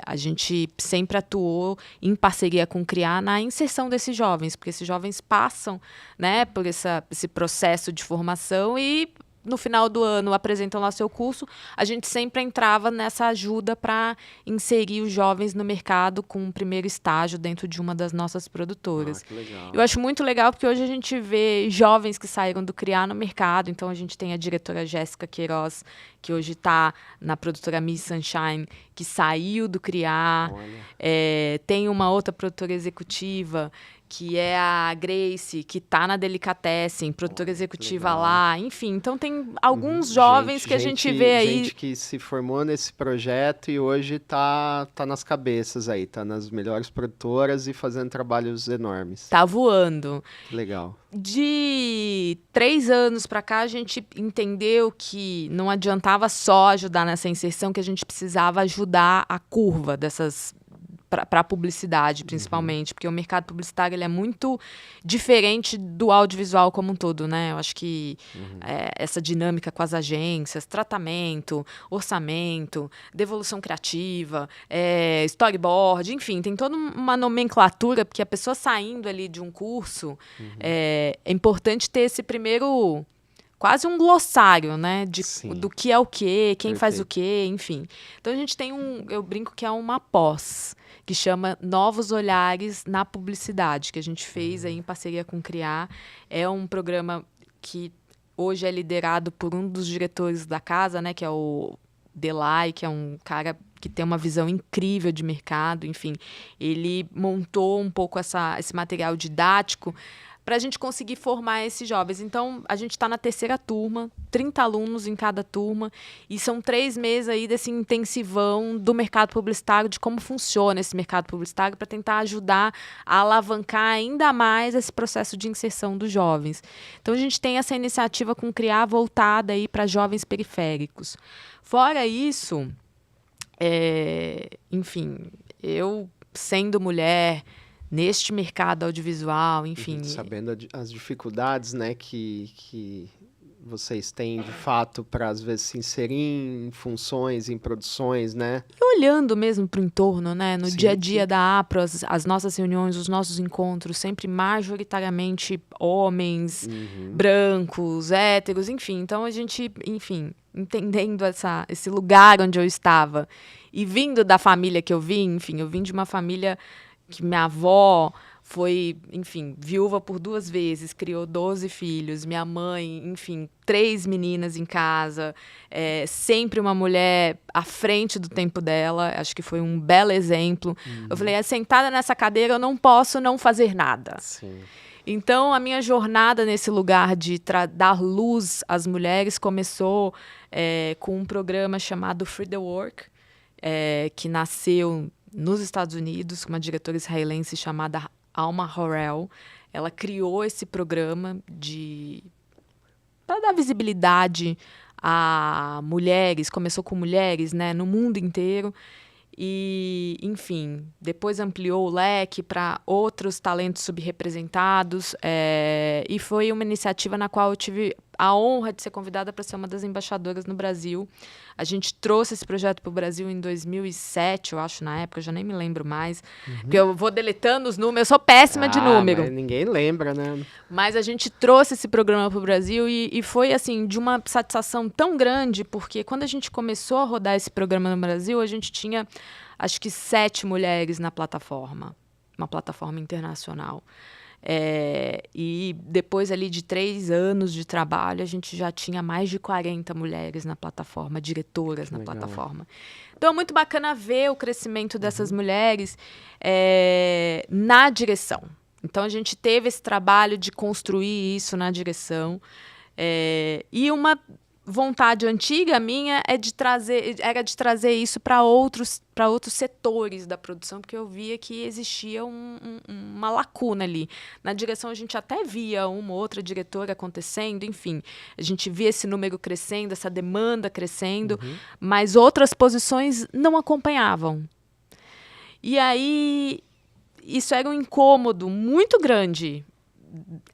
a gente sempre atuou em parceria com o CRIA na inserção desses jovens, porque esses jovens passam, né, por esse processo de formação e no final do ano apresentam lá seu curso, a gente sempre entrava nessa ajuda para inserir os jovens no mercado com um primeiro estágio dentro de uma das nossas produtoras. Que legal. Eu acho muito legal porque hoje a gente vê jovens que saíram do CRIA no mercado, então a gente tem a diretora Jéssica Queiroz, que hoje está na produtora Miss Sunshine, que saiu do CRIA. Tem uma outra produtora executiva, que é a Grace, que está na Delicatessen, produtora executiva lá, enfim. Então, tem alguns jovens que a gente vê aí... Gente que se formou nesse projeto e hoje tá nas cabeças aí, tá nas melhores produtoras e fazendo trabalhos enormes. Tá voando. Que legal. De 3 anos para cá, a gente entendeu que não adiantava só ajudar nessa inserção, que a gente precisava ajudar a curva dessas... para a publicidade, principalmente, porque o mercado publicitário ele é muito diferente do audiovisual como um todo, né? Eu acho que essa dinâmica com as agências, tratamento, orçamento, devolução criativa, storyboard, enfim, tem toda uma nomenclatura, porque a pessoa saindo ali de um curso, é importante ter esse primeiro... quase um glossário, né? Do que é o quê, quem faz o quê, enfim. Então, a gente tem eu brinco que é uma pós, que chama Novos Olhares na Publicidade, que a gente fez aí em parceria com o CRIA. É um programa que hoje é liderado por um dos diretores da casa, né? Que é o Delay, que é um cara que tem uma visão incrível de mercado, enfim. Ele montou um pouco esse material didático para a gente conseguir formar esses jovens. Então, a gente está na 3ª turma, 30 alunos em cada turma, e são 3 meses aí desse intensivão do mercado publicitário, de como funciona esse mercado publicitário, para tentar ajudar a alavancar ainda mais esse processo de inserção dos jovens. Então, a gente tem essa iniciativa com o CRIA voltada aí para jovens periféricos. Fora isso, enfim, eu sendo mulher... neste mercado audiovisual, enfim... Sabendo as dificuldades, né, que vocês têm, de fato, para, às vezes, se inserir em funções, em produções, né? E olhando mesmo para o entorno, né? No Sim, dia a dia sim. da APRO, as nossas reuniões, os nossos encontros, sempre majoritariamente homens, brancos, héteros, enfim. Então, a gente, enfim, entendendo esse lugar onde eu estava e vindo da família que eu vim, enfim, eu vim de uma família que minha avó foi, enfim, viúva por 2 vezes, criou 12 filhos, minha mãe, enfim, 3 meninas em casa, sempre uma mulher à frente do tempo dela, acho que foi um belo exemplo. Eu falei, sentada nessa cadeira eu não posso não fazer nada. Sim. Então, a minha jornada nesse lugar de dar luz às mulheres começou com um programa chamado Free the Work, que nasceu nos Estados Unidos, com uma diretora israelense chamada Alma Horel. Ela criou esse programa para dar visibilidade a mulheres, começou com mulheres, né, no mundo inteiro. E, enfim, depois ampliou o leque para outros talentos subrepresentados. E foi uma iniciativa na qual eu tive a honra de ser convidada para ser uma das embaixadoras no Brasil. A gente trouxe esse projeto para o Brasil em 2007, eu acho, na época, eu já nem me lembro mais. Porque eu vou deletando os números, eu sou péssima de número. Mas ninguém lembra, né? Mas a gente trouxe esse programa para o Brasil e foi, assim, de uma satisfação tão grande, porque quando a gente começou a rodar esse programa no Brasil, a gente tinha, acho que 7 mulheres na plataforma, uma plataforma internacional. E depois ali de 3 anos de trabalho, a gente já tinha mais de 40 mulheres na plataforma, diretoras na plataforma. Então, é muito bacana ver o crescimento dessas mulheres na direção. Então, a gente teve esse trabalho de construir isso na direção. E uma vontade antiga minha era de trazer isso para outros setores da produção, porque eu via que existia uma lacuna ali. Na direção, a gente até via uma ou outra diretora acontecendo, enfim. A gente via esse número crescendo, essa demanda crescendo, mas outras posições não acompanhavam. E aí, isso era um incômodo muito grande.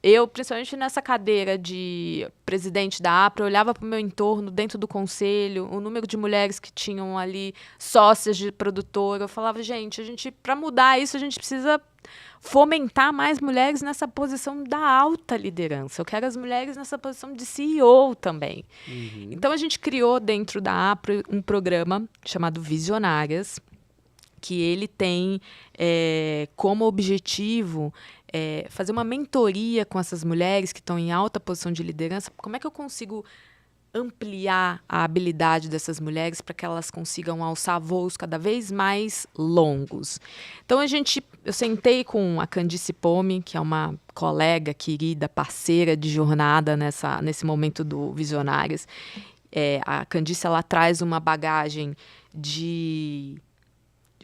Eu, principalmente nessa cadeira de presidente da APRA, eu olhava para o meu entorno, dentro do conselho, o número de mulheres que tinham ali sócias de produtora. Eu falava, gente, para mudar isso, a gente precisa fomentar mais mulheres nessa posição da alta liderança. Eu quero as mulheres nessa posição de CEO também. Então, a gente criou dentro da APRA um programa chamado Visionárias, que ele tem como objetivo fazer uma mentoria com essas mulheres que estão em alta posição de liderança. Como é que eu consigo ampliar a habilidade dessas mulheres para que elas consigam alçar voos cada vez mais longos? Então, eu sentei com a Candice Pome, que é uma colega querida, parceira de jornada nesse momento do Visionárias. A Candice, ela traz uma bagagem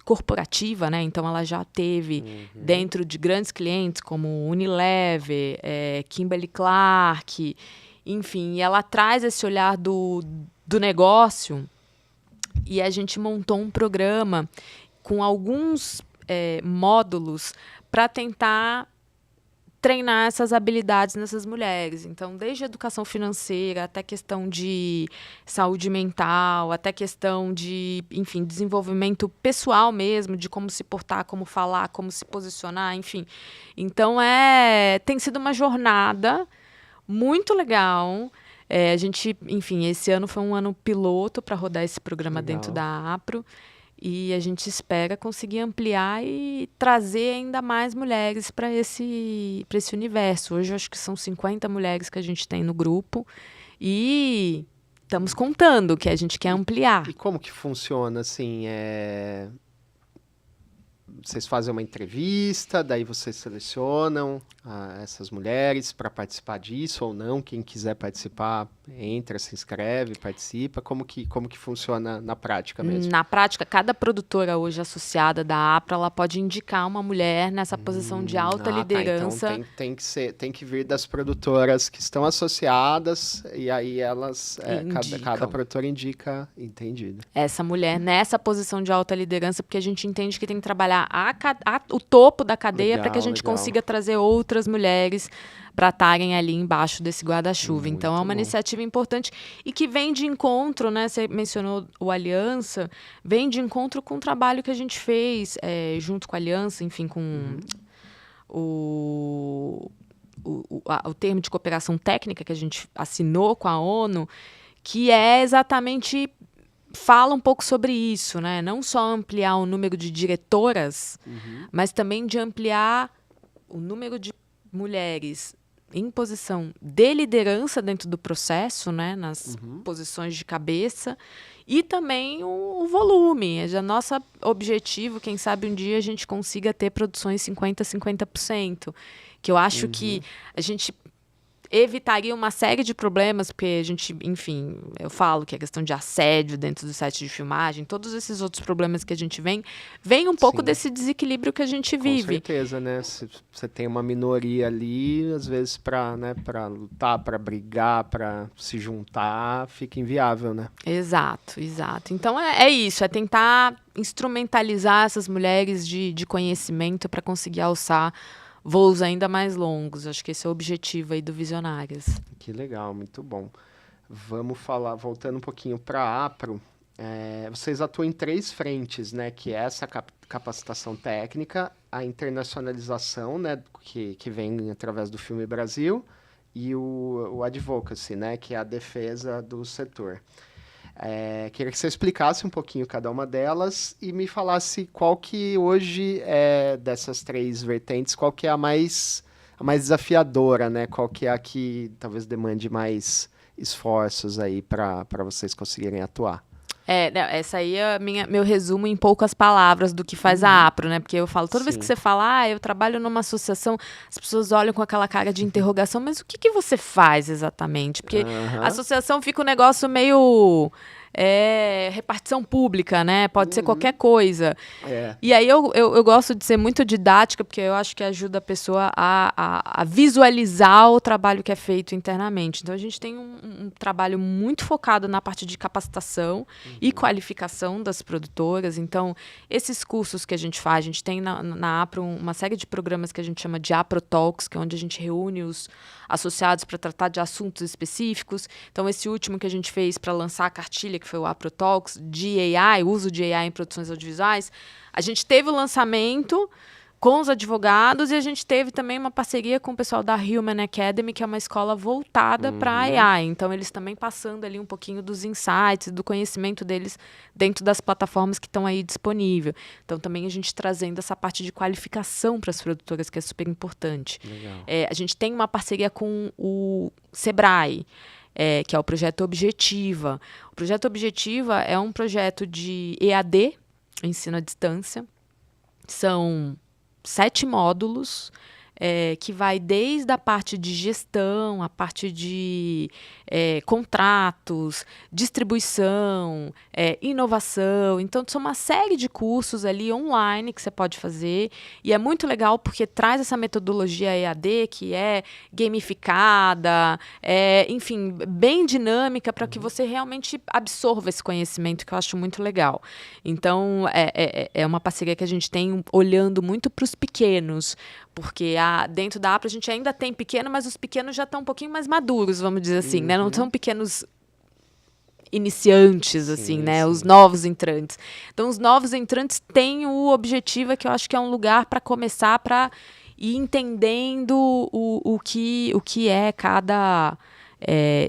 corporativa, né? Então ela já teve dentro de grandes clientes como Unilever, Kimberly-Clark, enfim, e ela traz esse olhar do negócio, e a gente montou um programa com alguns módulos para tentar treinar essas habilidades nessas mulheres. Então, desde educação financeira, até questão de saúde mental, até questão de, enfim, desenvolvimento pessoal mesmo, de como se portar, como falar, como se posicionar, enfim. Então, tem sido uma jornada muito legal. A gente, enfim, esse ano foi um ano piloto para rodar esse programa dentro da APRO. E a gente espera conseguir ampliar e trazer ainda mais mulheres para esse universo. Hoje eu acho que são 50 mulheres que a gente tem no grupo e estamos contando que a gente quer ampliar. E como que funciona, assim, vocês fazem uma entrevista, daí vocês selecionam essas mulheres para participar disso ou não? Quem quiser participar, entra, se inscreve, participa. Como que funciona na prática mesmo? Na prática, cada produtora hoje associada da APRA, ela pode indicar uma mulher nessa posição de alta liderança. Tá, então tem que vir das produtoras que estão associadas e aí elas, cada produtora indica, entendido. Essa mulher nessa posição de alta liderança, porque a gente entende que tem que trabalhar o topo da cadeia para que a Legal, gente legal. consiga trazer outras mulheres para estarem ali embaixo desse guarda-chuva. Então, é uma bom. iniciativa importante e que vem de encontro, né? Você mencionou o Aliança, vem de encontro com o trabalho que a gente fez junto com a Aliança, enfim, com o termo de cooperação técnica que a gente assinou com a ONU, que é exatamente... fala um pouco sobre isso, né? Não só ampliar o número de diretoras, mas também de ampliar o número de mulheres em posição de liderança dentro do processo, né? Nas posições de cabeça, e também o volume. É nosso objetivo, quem sabe um dia a gente consiga ter produções 50%, que eu acho que a gente evitaria uma série de problemas, porque a gente, enfim, eu falo que a questão de assédio dentro do set de filmagem, todos esses outros problemas que a gente vem um pouco desse desequilíbrio que a gente vive. Com certeza, né? Se você tem uma minoria ali, às vezes para lutar, para brigar, para se juntar, fica inviável, né? Exato. Então é isso, é tentar instrumentalizar essas mulheres de conhecimento para conseguir alçar voos ainda mais longos. Acho que esse é o objetivo aí do Visionárias. Que legal, muito bom. Vamos falar, voltando um pouquinho para a APRO, vocês atuam em 3 frentes, né? Que é essa capacitação técnica, a internacionalização, né? Que vem através do Filme Brasil, e o advocacy, né? Que é a defesa do setor. Queria que você explicasse um pouquinho cada uma delas e me falasse qual que hoje, dessas 3 vertentes, qual que é a mais desafiadora, né? Qual que é a que talvez demande mais esforços aí para vocês conseguirem atuar. Essa aí é meu resumo em poucas palavras do que faz a APRO, né? Porque eu falo, toda vez que você fala, eu trabalho numa associação, as pessoas olham com aquela cara de interrogação, mas o que você faz exatamente? Porque a associação fica um negócio meio... repartição pública, né? Pode ser qualquer coisa. E aí eu gosto de ser muito didática, porque eu acho que ajuda a pessoa a visualizar o trabalho que é feito internamente. Então, a gente tem um trabalho muito focado na parte de capacitação e qualificação das produtoras. Então, esses cursos que a gente faz, a gente tem na APRO uma série de programas que a gente chama de APRO Talks, que é onde a gente reúne os associados para tratar de assuntos específicos. Então, esse último que a gente fez para lançar a cartilha, que foi o APRO Talks, de AI, uso de AI em produções audiovisuais, a gente teve o lançamento com os advogados e a gente teve também uma parceria com o pessoal da Human Academy, que é uma escola voltada para AI. Então, eles também passando ali um pouquinho dos insights, do conhecimento deles dentro das plataformas que estão aí disponíveis. Então, também a gente trazendo essa parte de qualificação para as produtoras, que é super importante. A gente tem uma parceria com o Sebrae, que é o Projeto Objetiva. O Projeto Objetiva é um projeto de EAD, ensino à distância. São 7 módulos, que vai desde a parte de gestão, a parte de contratos, distribuição, inovação. Então, são uma série de cursos ali online que você pode fazer. E é muito legal porque traz essa metodologia EAD, que é gamificada, enfim, bem dinâmica, para que você realmente absorva esse conhecimento, que eu acho muito legal. Então, é uma parceria que a gente tem olhando muito para os pequenos, porque dentro da APRO a gente ainda tem pequeno, mas os pequenos já estão um pouquinho mais maduros, vamos dizer assim, né? Não são pequenos iniciantes, assim, né? Os novos entrantes. Então, os novos entrantes têm o objetivo, que eu acho que é um lugar para começar, para ir entendendo o que é cada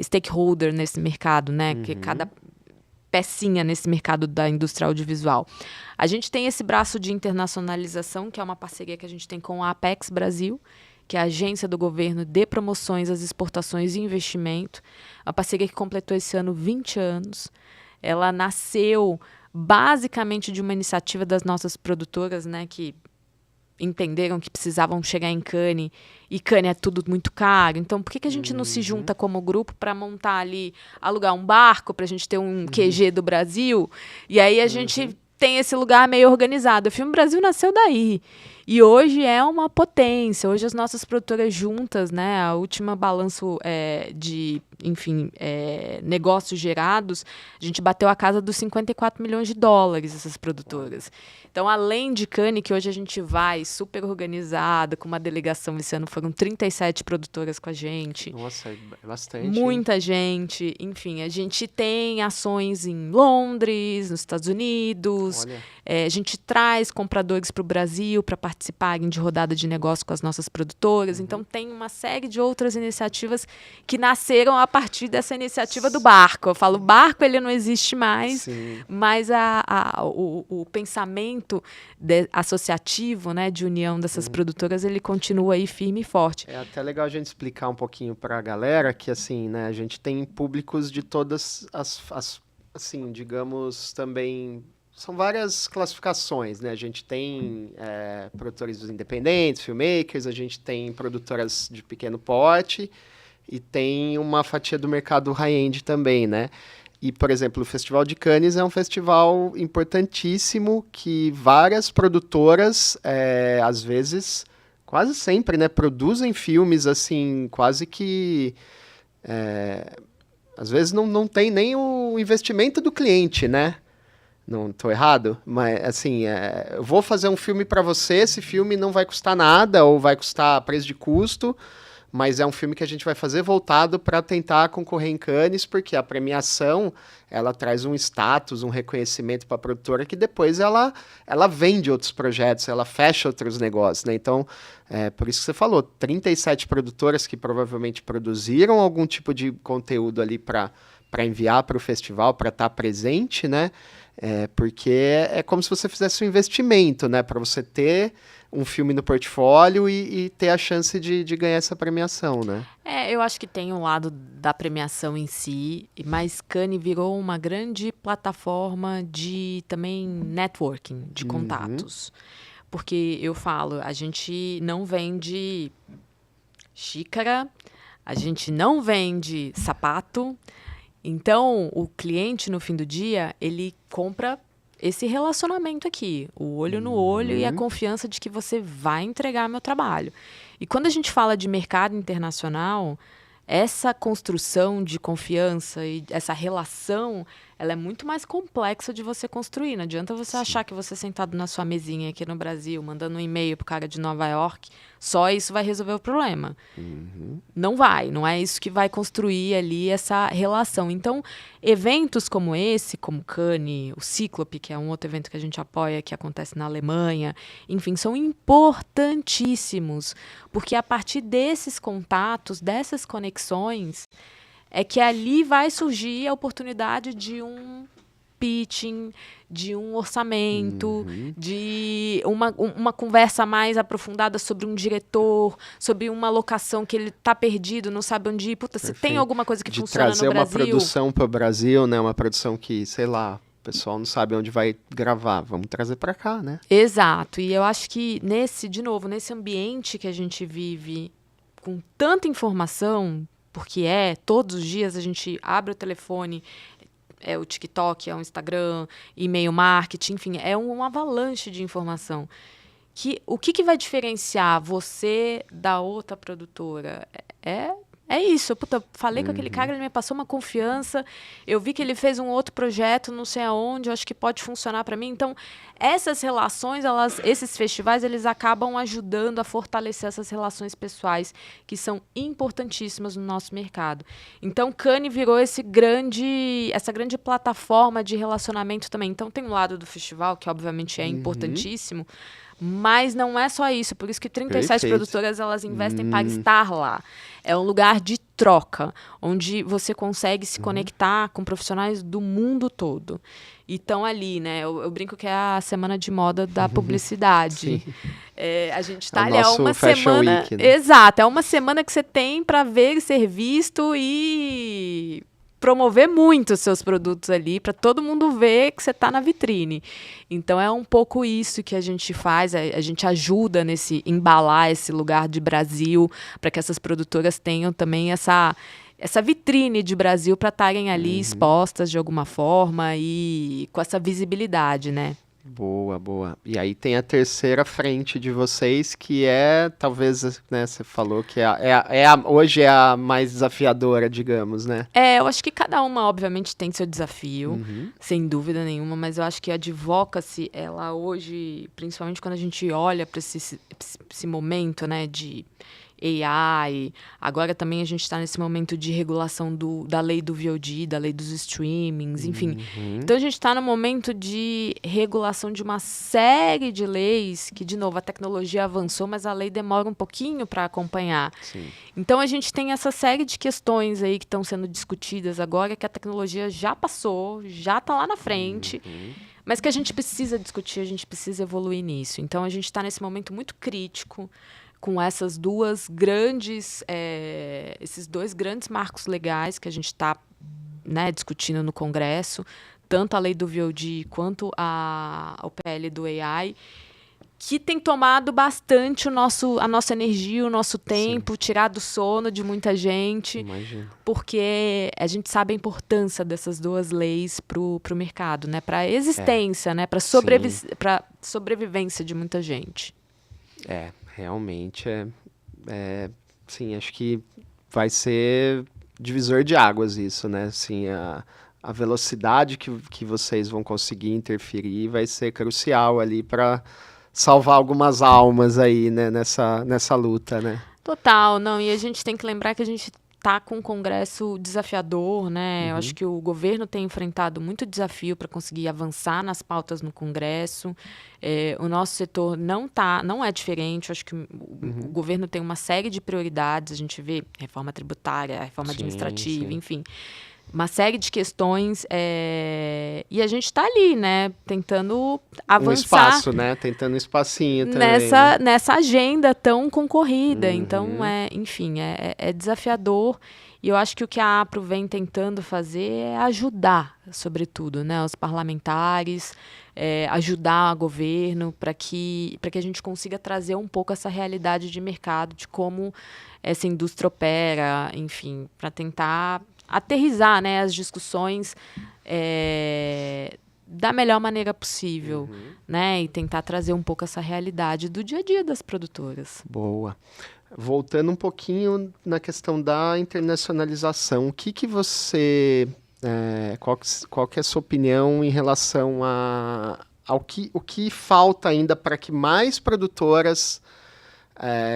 stakeholder nesse mercado, né? Que cada pecinha nesse mercado da indústria audiovisual. A gente tem esse braço de internacionalização, que é uma parceria que a gente tem com a Apex Brasil, que é a agência do governo de promoções às exportações e investimento. Uma parceria que completou esse ano 20 anos. Ela nasceu basicamente de uma iniciativa das nossas produtoras, né, que entenderam que precisavam chegar em Cannes, e Cannes é tudo muito caro. Então, por que a gente não se junta como grupo para montar ali, alugar um barco, para a gente ter um QG do Brasil? E aí a gente tem esse lugar meio organizado. O Filme Brasil nasceu daí. E hoje é uma potência. Hoje as nossas produtoras juntas, né, a última balanço de, enfim, negócios gerados, a gente bateu a casa dos 54 milhões de dólares, essas produtoras. Então, além de Cannes, que hoje a gente vai super organizada, com uma delegação, esse ano foram 37 produtoras com a gente. Nossa, é bastante. Muita gente. Enfim, a gente tem ações em Londres, nos Estados Unidos. A gente traz compradores para o Brasil para participarem de rodada de negócio com as nossas produtoras. Então, tem uma série de outras iniciativas que nasceram a partir dessa iniciativa do barco. Eu falo, o barco ele não existe mais, mas o pensamento associativo, né, de união dessas produtoras, ele continua aí firme e forte. É até legal a gente explicar um pouquinho para a galera que, assim, né, a gente tem públicos de todas as assim, digamos, também... São várias classificações, né? A gente tem produtores independentes, filmmakers, a gente tem produtoras de pequeno porte e tem uma fatia do mercado high-end também, né? E, por exemplo, o Festival de Cannes é um festival importantíssimo que várias produtoras, às vezes, quase sempre, né, produzem filmes, assim, quase que... às vezes não tem nem o investimento do cliente, né? Não estou errado? Mas, assim, eu vou fazer um filme para você, esse filme não vai custar nada ou vai custar preço de custo, mas é um filme que a gente vai fazer voltado para tentar concorrer em Cannes, porque a premiação, ela traz um status, um reconhecimento para a produtora que depois ela vende outros projetos, ela fecha outros negócios, né? Então, por isso que você falou, 37 produtoras que provavelmente produziram algum tipo de conteúdo ali para enviar para o festival, para estar presente, né? Porque é como se você fizesse um investimento, né? Para você ter um filme no portfólio e ter a chance de ganhar essa premiação, né? Eu acho que tem um lado da premiação em si, mas Cannes virou uma grande plataforma de também networking, de contatos. Porque eu falo, a gente não vende xícara, a gente não vende sapato. Então, o cliente, no fim do dia, ele compra esse relacionamento aqui, o olho no olho e a confiança de que você vai entregar meu trabalho. E quando a gente fala de mercado internacional, essa construção de confiança e essa relação, ela é muito mais complexa de você construir. Não adianta você achar que você sentado na sua mesinha aqui no Brasil, mandando um e-mail pro cara de Nova York, só isso vai resolver o problema. Não vai, não é isso que vai construir ali essa relação. Então, eventos como esse, como Cannes, o Cíclope, que é um outro evento que a gente apoia, que acontece na Alemanha, enfim, são importantíssimos, porque a partir desses contatos, dessas conexões, é que ali vai surgir a oportunidade de um pitching, de um orçamento, de uma conversa mais aprofundada sobre um diretor, sobre uma locação que ele está perdido, não sabe onde ir. Puta, se tem alguma coisa que funciona no Brasil... De trazer uma produção para o Brasil, né? Uma produção que, sei lá, o pessoal não sabe onde vai gravar. Vamos trazer para cá, né? Exato. E eu acho que nesse ambiente que a gente vive com tanta informação... Porque todos os dias a gente abre o telefone, o TikTok, o Instagram, e-mail marketing, enfim, é uma avalanche de informação. O que vai diferenciar você da outra produtora? É isso. Puta, falei com aquele cara, ele me passou uma confiança, eu vi que ele fez um outro projeto, não sei aonde, eu acho que pode funcionar para mim. Então, essas relações, esses festivais, eles acabam ajudando a fortalecer essas relações pessoais, que são importantíssimas no nosso mercado. Então, Cannes virou essa grande plataforma de relacionamento também. Então, tem um lado do festival, que obviamente é importantíssimo, mas não é só isso. Por isso que 37 produtoras, elas investem para estar lá. É um lugar de troca, onde você consegue se conectar com profissionais do mundo todo. E estão ali, né? Eu brinco que é a semana de moda da publicidade. A gente está ali, é uma semana... Week, né? Exato, é uma semana que você tem para ver, ser visto e... promover muito os seus produtos ali, para todo mundo ver que você está na vitrine. Então, é um pouco isso que a gente faz, a gente ajuda embalar esse lugar de Brasil, para que essas produtoras tenham também essa vitrine de Brasil para estarem ali expostas de alguma forma e com essa visibilidade, né? Boa, boa. E aí tem a terceira frente de vocês, que é, talvez, né, você falou que hoje é a mais desafiadora, digamos, né? Eu acho que cada uma, obviamente, tem seu desafio, sem dúvida nenhuma, mas eu acho que a advocacy, ela hoje, principalmente quando a gente olha para esse momento, né, de AI, agora também a gente está nesse momento de regulação da lei do VOD, da lei dos streamings, enfim. Então a gente está no momento de regulação de uma série de leis que, de novo, a tecnologia avançou, mas a lei demora um pouquinho para acompanhar. Sim. Então a gente tem essa série de questões aí que estão sendo discutidas agora, que a tecnologia já passou, já está lá na frente, mas que a gente precisa discutir, a gente precisa evoluir nisso. Então a gente está nesse momento muito crítico, com essas esses dois grandes marcos legais que a gente está, né, discutindo no Congresso, tanto a lei do VOD quanto o PL do AI, que tem tomado bastante a nossa energia, o nosso tempo, tirado o sono de muita gente. Imagino. Porque a gente sabe a importância dessas duas leis para o mercado, né, para a existência, né, para sobrevivência de muita gente. Realmente sim, acho que vai ser divisor de águas isso, né? Assim, a velocidade que vocês vão conseguir interferir vai ser crucial ali para salvar algumas almas aí, né? Nessa luta, né? Total, não. E a gente tem que lembrar que a gente está com um Congresso desafiador, né? Eu acho que o governo tem enfrentado muito desafio para conseguir avançar nas pautas no Congresso. O nosso setor não é diferente. Eu acho que o governo tem uma série de prioridades. A gente vê reforma tributária, reforma administrativa, enfim. Uma série de questões, e a gente está ali, né, tentando avançar. Um espaço, né, tentando um espacinho também. Nessa agenda tão concorrida. Então, enfim, é desafiador. E eu acho que o que a APRO vem tentando fazer é ajudar, sobretudo, né, os parlamentares, ajudar o governo para que a gente consiga trazer um pouco essa realidade de mercado, de como essa indústria opera, enfim, para tentar aterrissar, né, as discussões da melhor maneira possível, né, e tentar trazer um pouco essa realidade do dia a dia das produtoras. Boa. Voltando um pouquinho na questão da internacionalização, o que você, qual que é a sua opinião em relação o que falta ainda para que mais produtoras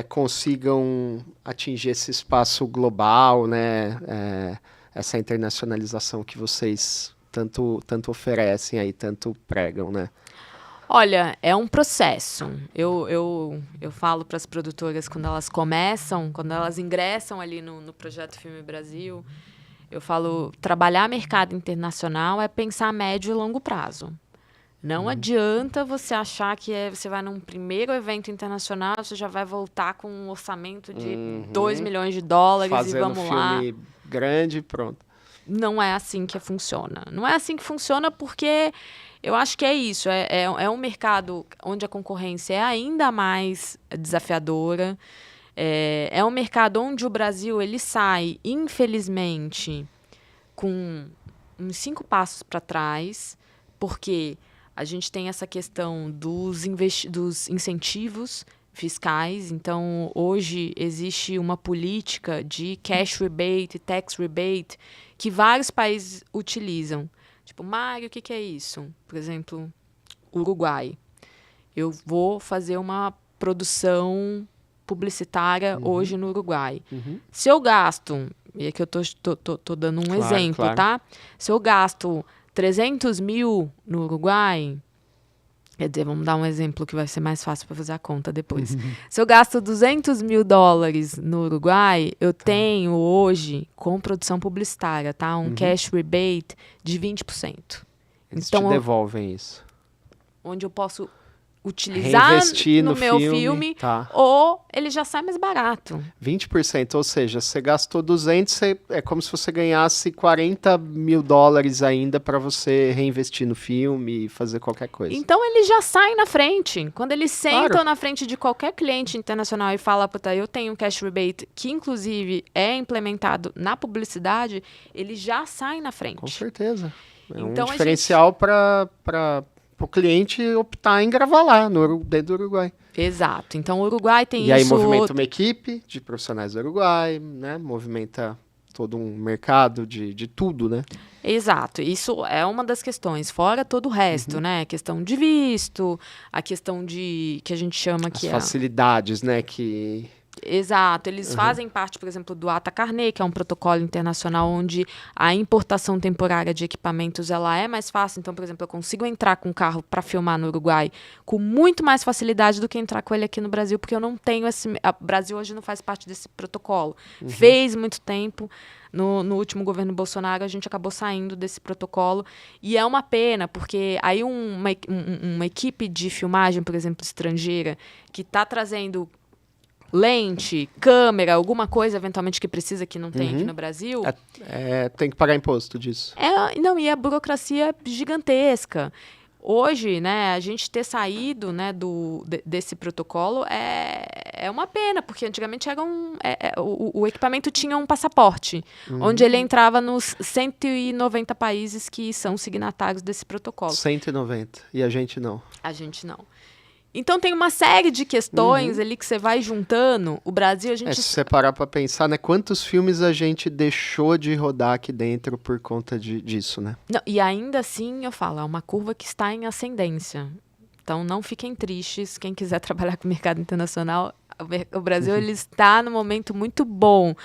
consigam atingir esse espaço global, né? Essa internacionalização que vocês tanto oferecem aí, tanto pregam, né? Olha, é um processo. Eu falo para as produtoras quando elas ingressam ali no Projeto Filme Brasil, eu falo, trabalhar mercado internacional é pensar a médio e longo prazo. Não adianta você achar que você vai num primeiro evento internacional, você já vai voltar com um orçamento de 2 milhões de dólares fazendo e vamos lá. Filme grande, pronto. Não é assim que funciona. Não é assim que funciona porque eu acho que é isso. É um mercado onde a concorrência é ainda mais desafiadora. É um mercado onde o Brasil ele sai, infelizmente, com uns 5 passos para trás, porque a gente tem essa questão dos incentivos fiscais. Então, hoje existe uma política de cash rebate, tax rebate, que vários países utilizam. Tipo, Mário, o que é isso? Por exemplo, Uruguai. Eu vou fazer uma produção publicitária hoje no Uruguai. Se eu gasto, e aqui eu tô dando um exemplo, claro. tá? Se eu gasto 300 mil no Uruguai, quer dizer, vamos dar um exemplo que vai ser mais fácil para fazer a conta depois. Se eu gasto 200 mil dólares no Uruguai, eu tenho hoje, com produção publicitária, tá? Um cash rebate de 20%. Eles então, te devolvem isso. Onde eu posso utilizar reinvestir no no meu filme, tá. ou ele já sai mais barato. 20%, ou seja, você gastou 200, é como se você ganhasse 40 mil dólares ainda para você reinvestir no filme e fazer qualquer coisa. Então eles já saem na frente. Quando eles sentam Claro. na frente de qualquer cliente internacional e falam, puta, eu tenho um cash rebate que inclusive é implementado na publicidade, eles já saem na frente. Com certeza. É Então, um diferencial para o cliente optar em gravar lá, dentro do Uruguai. Exato. Então, o Uruguai tem isso... E aí movimenta uma equipe de profissionais do Uruguai, né? Movimenta todo um mercado de tudo, né? Exato, isso é uma das questões, fora todo o resto, né? A questão de visto, a questão de, que a gente chama As que facilidades, né? Que... Exato, eles fazem parte, por exemplo, do ATA Carnet, que é um protocolo internacional onde a importação temporária de equipamentos ela é mais fácil. Então, por exemplo, eu consigo entrar com um carro para filmar no Uruguai com muito mais facilidade do que entrar com ele aqui no Brasil, porque eu não tenho esse... O Brasil hoje não faz parte desse protocolo. Fez muito tempo. No último governo Bolsonaro, a gente acabou saindo desse protocolo. E é uma pena, porque aí uma equipe de filmagem, por exemplo, estrangeira, que está trazendo lente, câmera, alguma coisa eventualmente que precisa que não tem aqui no Brasil. Tem que pagar imposto disso. Não, e a burocracia gigantesca. Hoje, né, a gente ter saído, né, desse protocolo é uma pena, porque antigamente era o equipamento tinha um passaporte, onde ele entrava nos 190 países que são signatários desse protocolo. 190, e a gente não. A gente não. Então tem uma série de questões ali que você vai juntando. O Brasil, a gente... Se você parar pra pensar, né? Quantos filmes a gente deixou de rodar aqui dentro por conta disso, né? Não, e ainda assim, eu falo, é uma curva que está em ascendência. Então não fiquem tristes, quem quiser trabalhar com o mercado internacional... O Brasil ele está num momento muito bom,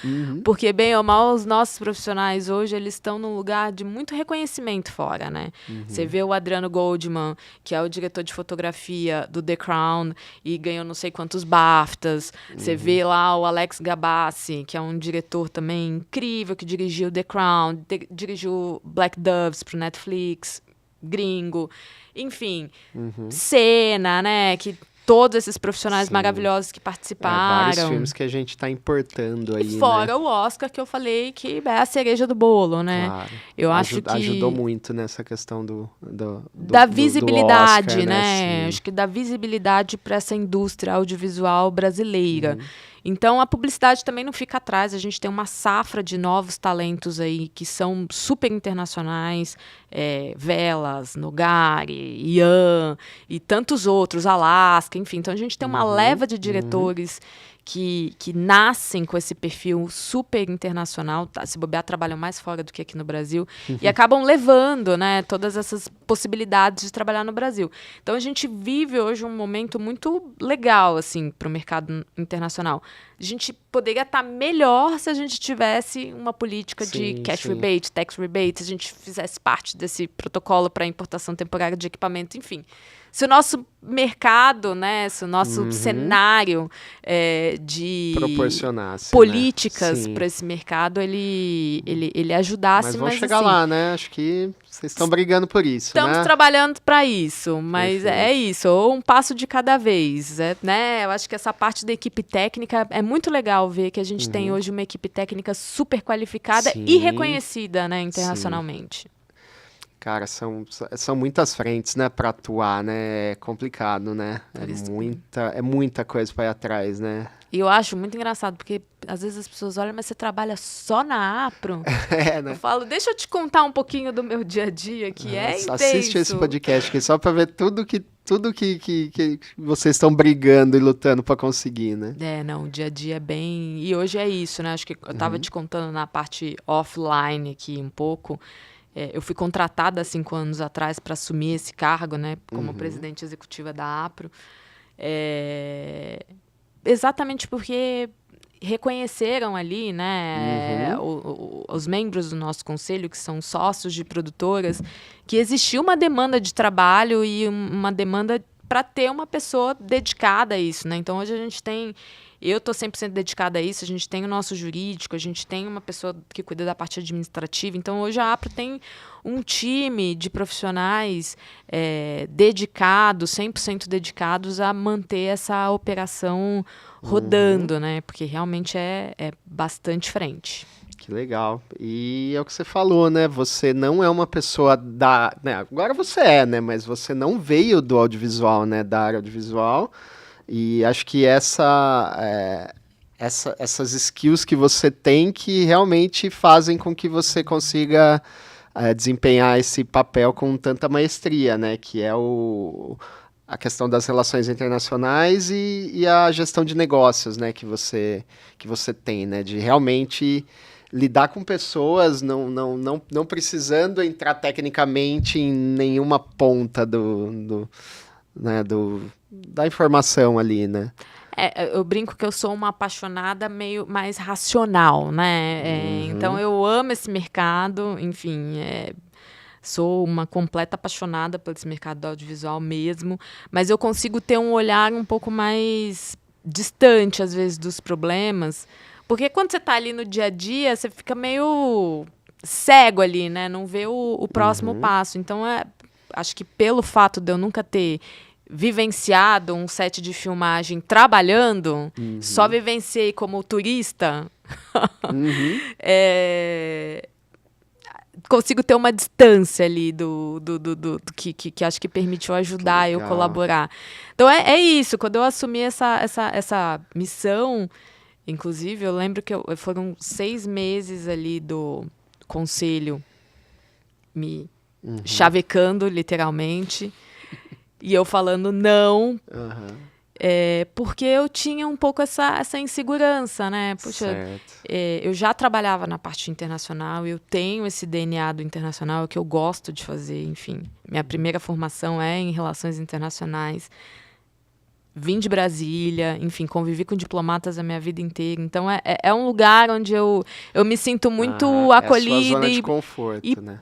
porque bem ou mal os nossos profissionais hoje eles estão num lugar de muito reconhecimento fora, né? Você vê o Adriano Goldman, que é o diretor de fotografia do The Crown e ganhou não sei quantos BAFTAs. Você vê lá o Alex Gabassi, que é um diretor também incrível, que dirigiu The Crown, dirigiu Black Doves para o Netflix, gringo. Enfim, Senna, né? Que todos esses profissionais maravilhosos que participaram. Vários filmes que a gente está importando aí, fora né? o Oscar, que eu falei que é a cereja do bolo, né? Claro. Eu acho que... Ajudou muito nessa questão da visibilidade, do Oscar, né? Acho que dá visibilidade para essa indústria audiovisual brasileira. Então, a publicidade também não fica atrás. A gente tem uma safra de novos talentos aí que são super internacionais. Velas, Nogari, Ian e tantos outros, Alaska, enfim. Então, a gente tem uma leva de diretores que nascem com esse perfil super internacional, se bobear, trabalham mais fora do que aqui no Brasil, e acabam levando, né, todas essas possibilidades de trabalhar no Brasil. Então, a gente vive hoje um momento muito legal, assim, para o mercado internacional. A gente poderia estar melhor se a gente tivesse uma política de cash rebate, tax rebate, se a gente fizesse parte desse protocolo para importação temporária de equipamento, enfim. Se o nosso mercado, né, se o nosso cenário de proporcionasse políticas para esse mercado, ele ajudasse. Mas vamos mas, chegar assim, lá, né? Acho que vocês estão brigando por isso, estamos né? trabalhando para isso, mas Perfeito. é isso, ou um passo de cada vez, né? Eu acho que essa parte da equipe técnica é muito legal ver que a gente tem hoje uma equipe técnica super qualificada e reconhecida, né, internacionalmente. Cara, são muitas frentes, né, para atuar, né? É complicado, né? É muita coisa para ir atrás, né? E eu acho muito engraçado, porque às vezes as pessoas olham, mas você trabalha só na Apro? Né? Eu falo, deixa eu te contar um pouquinho do meu dia a dia, que é intenso. Assiste esse podcast aqui só para ver tudo que vocês estão brigando e lutando para conseguir, né? Não, o dia a dia é bem... E hoje é isso, né? Acho que eu tava te contando na parte offline aqui um pouco. Eu fui contratada há 5 anos atrás para assumir esse cargo, né, como presidente executiva da Apro, exatamente porque reconheceram ali, né, os membros do nosso conselho, que são sócios de produtoras, que existia uma demanda de trabalho e uma demanda para ter uma pessoa dedicada a isso, né? Então, hoje a gente tem... Eu estou 100% dedicada a isso, a gente tem o nosso jurídico, a gente tem uma pessoa que cuida da parte administrativa. Então, hoje a APRO tem um time de profissionais dedicados, 100% dedicados a manter essa operação rodando, né? Porque realmente é bastante frente. Que legal. E é o que você falou, né? Você não é uma pessoa da... Né? Agora você é, né? Mas você não veio do audiovisual, né? Da área audiovisual. E acho que essas skills que você tem que realmente fazem com que você consiga desempenhar esse papel com tanta maestria, né? Que é a questão das relações internacionais e a gestão de negócios, né? Que você tem, né? De realmente lidar com pessoas, não precisando entrar tecnicamente em nenhuma ponta da informação ali, né? Eu brinco que eu sou uma apaixonada meio mais racional, né? Então, eu amo esse mercado, enfim, sou uma completa apaixonada por esse mercado do audiovisual mesmo, mas eu consigo ter um olhar um pouco mais distante, às vezes, dos problemas, porque quando você está ali no dia a dia, você fica meio cego ali, né? Não vê o próximo passo. Então, acho que pelo fato de eu nunca ter vivenciado um set de filmagem trabalhando, só vivenciei como turista, consigo ter uma distância ali do que acho que permitiu ajudar eu colaborar. Então é isso, quando eu assumi essa missão, inclusive eu lembro que foram 6 meses ali do conselho me chavecando, literalmente, e eu falando não, porque eu tinha um pouco essa insegurança, né? Puxa, eu já trabalhava na parte internacional, eu tenho esse DNA do internacional, que eu gosto de fazer, enfim. Minha primeira formação é em relações internacionais. Vim de Brasília, enfim, convivi com diplomatas a minha vida inteira. Então, é um lugar onde eu me sinto muito acolhida. É a sua zona de conforto, né?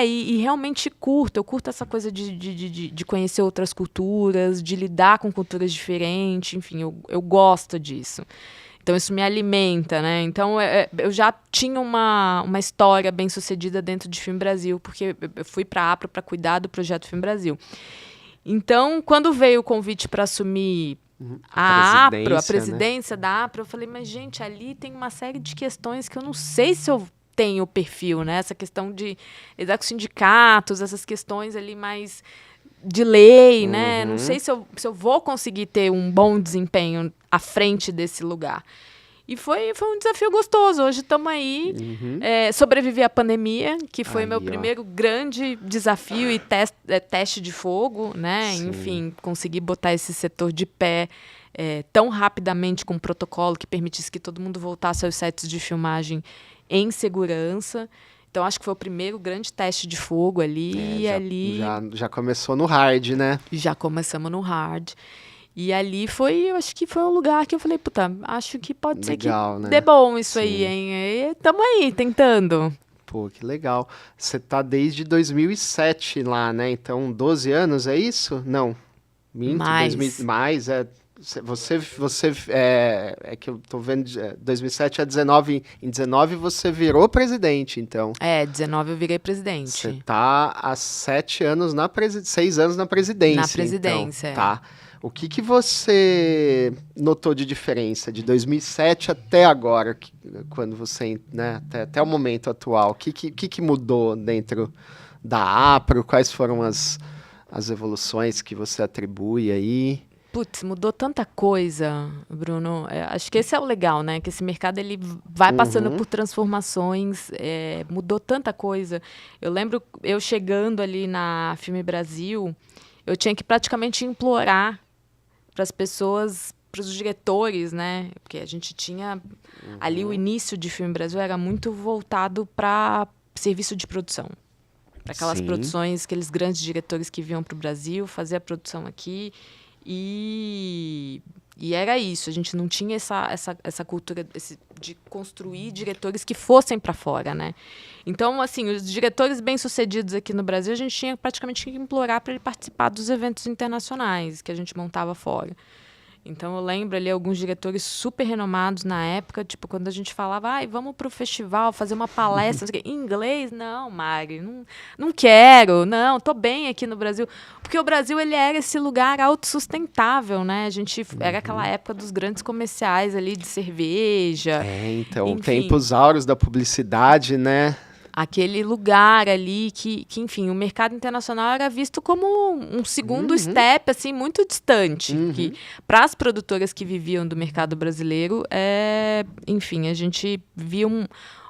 E realmente curto. Eu curto essa coisa de conhecer outras culturas, de lidar com culturas diferentes. Enfim, eu gosto disso. Então, isso me alimenta, né? Então, eu já tinha uma história bem sucedida dentro de Filme Brasil, porque eu fui para a APRO para cuidar do projeto Filme Brasil. Então, quando veio o convite para assumir a presidência, né, da APRO, eu falei, mas, gente, ali tem uma série de questões que eu não sei se eu tenho o perfil, né? Essa questão de lidar com sindicatos, essas questões ali mais de lei, né? Não sei se eu vou conseguir ter um bom desempenho à frente desse lugar. E foi um desafio gostoso. Hoje estamos aí. Sobrevivi à pandemia, que foi meu primeiro grande desafio e teste de fogo, né? Sim. Enfim, consegui botar esse setor de pé tão rapidamente com um protocolo que permitisse que todo mundo voltasse aos sets de filmagem em segurança. Então, acho que foi o primeiro grande teste de fogo ali. Já começou no hard, né? Já começamos no hard. E ali eu acho que foi um lugar que eu falei, puta, acho que pode ser que dê bom isso aí, hein? E tamo aí, tentando. Pô, que legal. Você tá desde 2007 lá, né? Então, 12 anos, é isso? Não. Mais. Você é que eu tô vendo, 2007 a 19, em 19 você virou presidente, então. 19 eu virei presidente. Você tá há 6 anos na presidência. Na presidência, então, tá. O que você notou de diferença de 2007 até agora, quando você, né, até o momento atual? O que mudou dentro da APRO? Quais foram as evoluções que você atribui aí? Putz, mudou tanta coisa, Bruno. Acho que esse é o legal, né? Que esse mercado ele vai passando por transformações, mudou tanta coisa. Eu lembro eu chegando ali na Filme Brasil, eu tinha que praticamente implorar para as pessoas, para os diretores, né? Porque a gente tinha ali o início de Filme Brasil era muito voltado para serviço de produção, para aquelas produções, aqueles grandes diretores que vinham para o Brasil fazer a produção aqui e era isso. A gente não tinha essa cultura de construir diretores que fossem para fora, né? Então, assim, os diretores bem-sucedidos aqui no Brasil, a gente praticamente tinha que implorar para ele participar dos eventos internacionais que a gente montava fora. Então, eu lembro ali alguns diretores super renomados na época, tipo, quando a gente falava, vamos para o festival, fazer uma palestra em inglês. Não, Mari, não quero, não, tô bem aqui no Brasil. Porque o Brasil, ele era esse lugar autossustentável, né? A gente, era aquela época dos grandes comerciais ali de cerveja. Então, enfim, tempos áureos da publicidade, né? Aquele lugar ali que, enfim, o mercado internacional era visto como um segundo step, assim, muito distante. Que, para as produtoras que viviam do mercado brasileiro, enfim, a gente via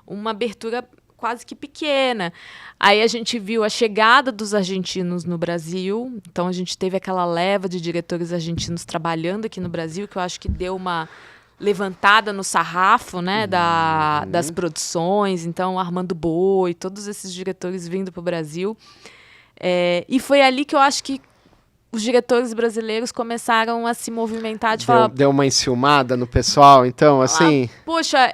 uma abertura quase que pequena. Aí a gente viu a chegada dos argentinos no Brasil, então a gente teve aquela leva de diretores argentinos trabalhando aqui no Brasil, que eu acho que deu uma levantada no sarrafo, né, das produções. Então, Armando Boi, todos esses diretores vindo para o Brasil. E foi ali que eu acho que os diretores brasileiros começaram a se movimentar de falar... Deu uma enciumada no pessoal, então, assim... Poxa,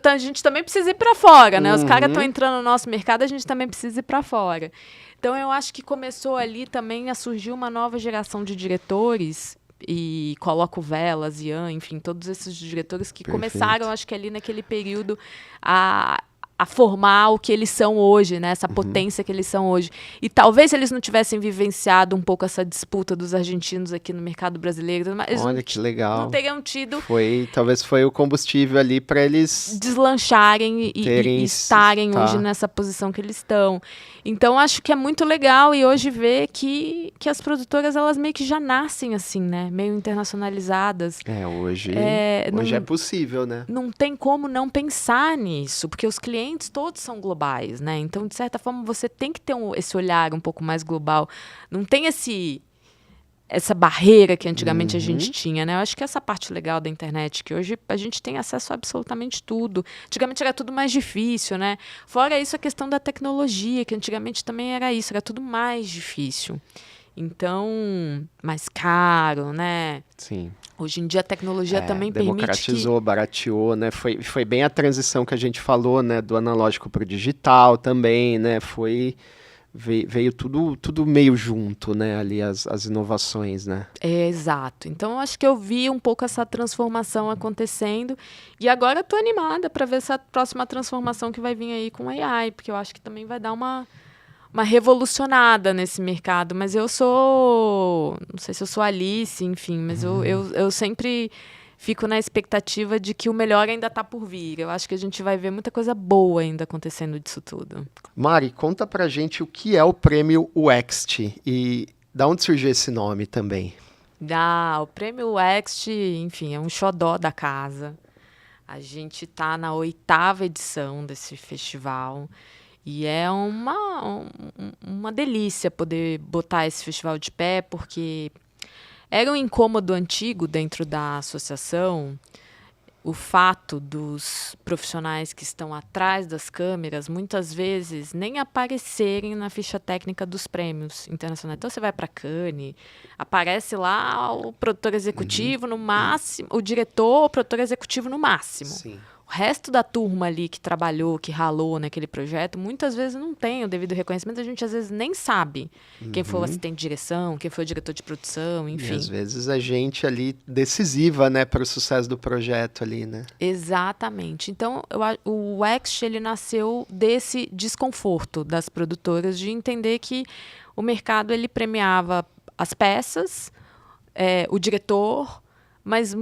a gente também precisa ir para fora, né? Os caras estão entrando no nosso mercado, a gente também precisa ir para fora. Então, eu acho que começou ali também a surgir uma nova geração de diretores, e coloco Velas, Ian, enfim, todos esses diretores que começaram, acho que ali naquele período, a formar o que eles são hoje, né? Essa potência que eles são hoje. E talvez se eles não tivessem vivenciado um pouco essa disputa dos argentinos aqui no mercado brasileiro, olha que legal. Não teriam tido... Talvez foi o combustível ali para eles... deslancharem e estarem hoje nessa posição que eles estão. Então, acho que é muito legal e hoje ver que as produtoras, elas meio que já nascem assim, né? Meio internacionalizadas. Hoje é possível, né? Não tem como não pensar nisso, porque os clientes todos são globais, né? Então, de certa forma, você tem que ter esse olhar um pouco mais global. Não tem essa barreira que antigamente a gente tinha, né? Eu acho que essa parte legal da internet, que hoje a gente tem acesso a absolutamente tudo. Antigamente era tudo mais difícil, né? Fora isso, a questão da tecnologia, que antigamente também era isso, era tudo mais difícil. Então, mais caro, né? Sim. Hoje em dia a tecnologia também democratizou, barateou, né? Foi bem a transição que a gente falou, né? Do analógico para o digital também, né? Veio tudo meio junto, né? Ali as inovações, né? Exato. Então, eu acho que eu vi um pouco essa transformação acontecendo. E agora eu tô animada para ver essa próxima transformação que vai vir aí com AI, porque eu acho que também vai dar uma revolucionada nesse mercado. Mas eu sou... Não sei se eu sou Alice, enfim, mas eu sempre fico na expectativa de que o melhor ainda está por vir. Eu acho que a gente vai ver muita coisa boa ainda acontecendo disso tudo. Mari, conta pra gente o que é o prêmio UXT e da onde surgiu esse nome também. O prêmio UXT, enfim, é um xodó da casa. A gente está na 8ª edição desse festival e é uma delícia poder botar esse festival de pé, porque era um incômodo antigo dentro da associação o fato dos profissionais que estão atrás das câmeras muitas vezes nem aparecerem na ficha técnica dos prêmios internacionais. Então você vai para Cannes, aparece lá o produtor executivo no máximo, o diretor, o produtor executivo no máximo. Sim. O resto da turma ali que trabalhou, que ralou naquele projeto, muitas vezes não tem o devido reconhecimento, a gente às vezes nem sabe quem foi o assistente de direção, quem foi o diretor de produção, enfim. E às vezes a gente ali decisiva, né, para o sucesso do projeto ali, né? Exatamente. Então, o UXT, ele nasceu desse desconforto das produtoras de entender que o mercado, ele premiava as peças, o diretor, mas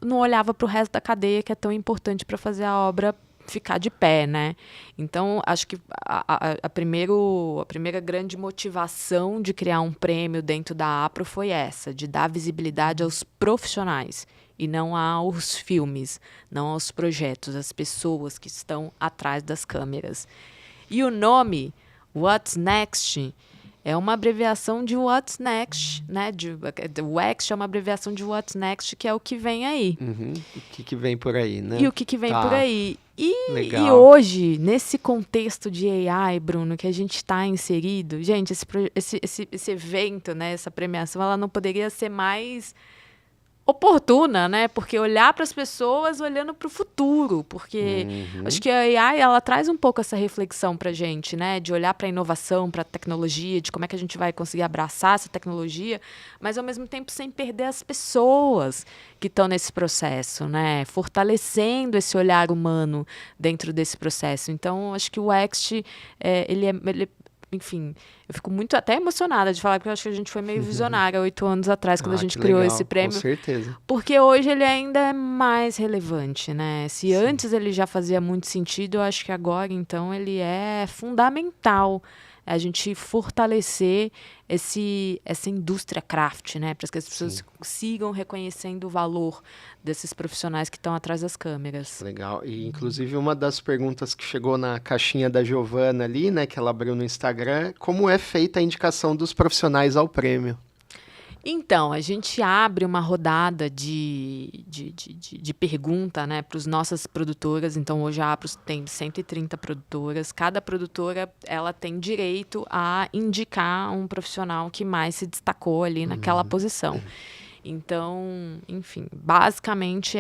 não olhava para o resto da cadeia, que é tão importante para fazer a obra ficar de pé, né? Então, acho que a primeira grande motivação de criar um prêmio dentro da APRO foi essa, de dar visibilidade aos profissionais e não aos filmes, não aos projetos, às pessoas que estão atrás das câmeras. E o nome, What's Next, é uma abreviação de What's Next, né? O UXT é uma abreviação de What's Next, que é o que vem aí. O que vem por aí, né? E o que vem por aí. E hoje, nesse contexto de AI, Bruno, que a gente está inserido, gente, esse evento, né, essa premiação, ela não poderia ser mais oportuna, né? Porque olhar para as pessoas olhando para o futuro, porque acho que a AI, ela traz um pouco essa reflexão para a gente, né? De olhar para a inovação, para a tecnologia, de como é que a gente vai conseguir abraçar essa tecnologia, mas ao mesmo tempo sem perder as pessoas que estão nesse processo, né? Fortalecendo esse olhar humano dentro desse processo. Então, acho que o UXT, ele enfim, eu fico muito até emocionada de falar, porque eu acho que a gente foi meio visionária 8 anos atrás, quando a gente criou legal, esse prêmio. Com certeza. Porque hoje ele ainda é mais relevante, né? Se antes ele já fazia muito sentido, eu acho que agora, então, ele é fundamental é a gente fortalecer essa indústria craft, né? Para que as pessoas sigam reconhecendo o valor desses profissionais que estão atrás das câmeras. Legal. E, inclusive, uma das perguntas que chegou na caixinha da Giovana ali, né, que ela abriu no Instagram, como é feita a indicação dos profissionais ao prêmio? Então, a gente abre uma rodada de pergunta, né, para as nossas produtoras. Então, hoje a Apros tem 130 produtoras. Cada produtora ela tem direito a indicar um profissional que mais se destacou ali naquela posição. Então, enfim, basicamente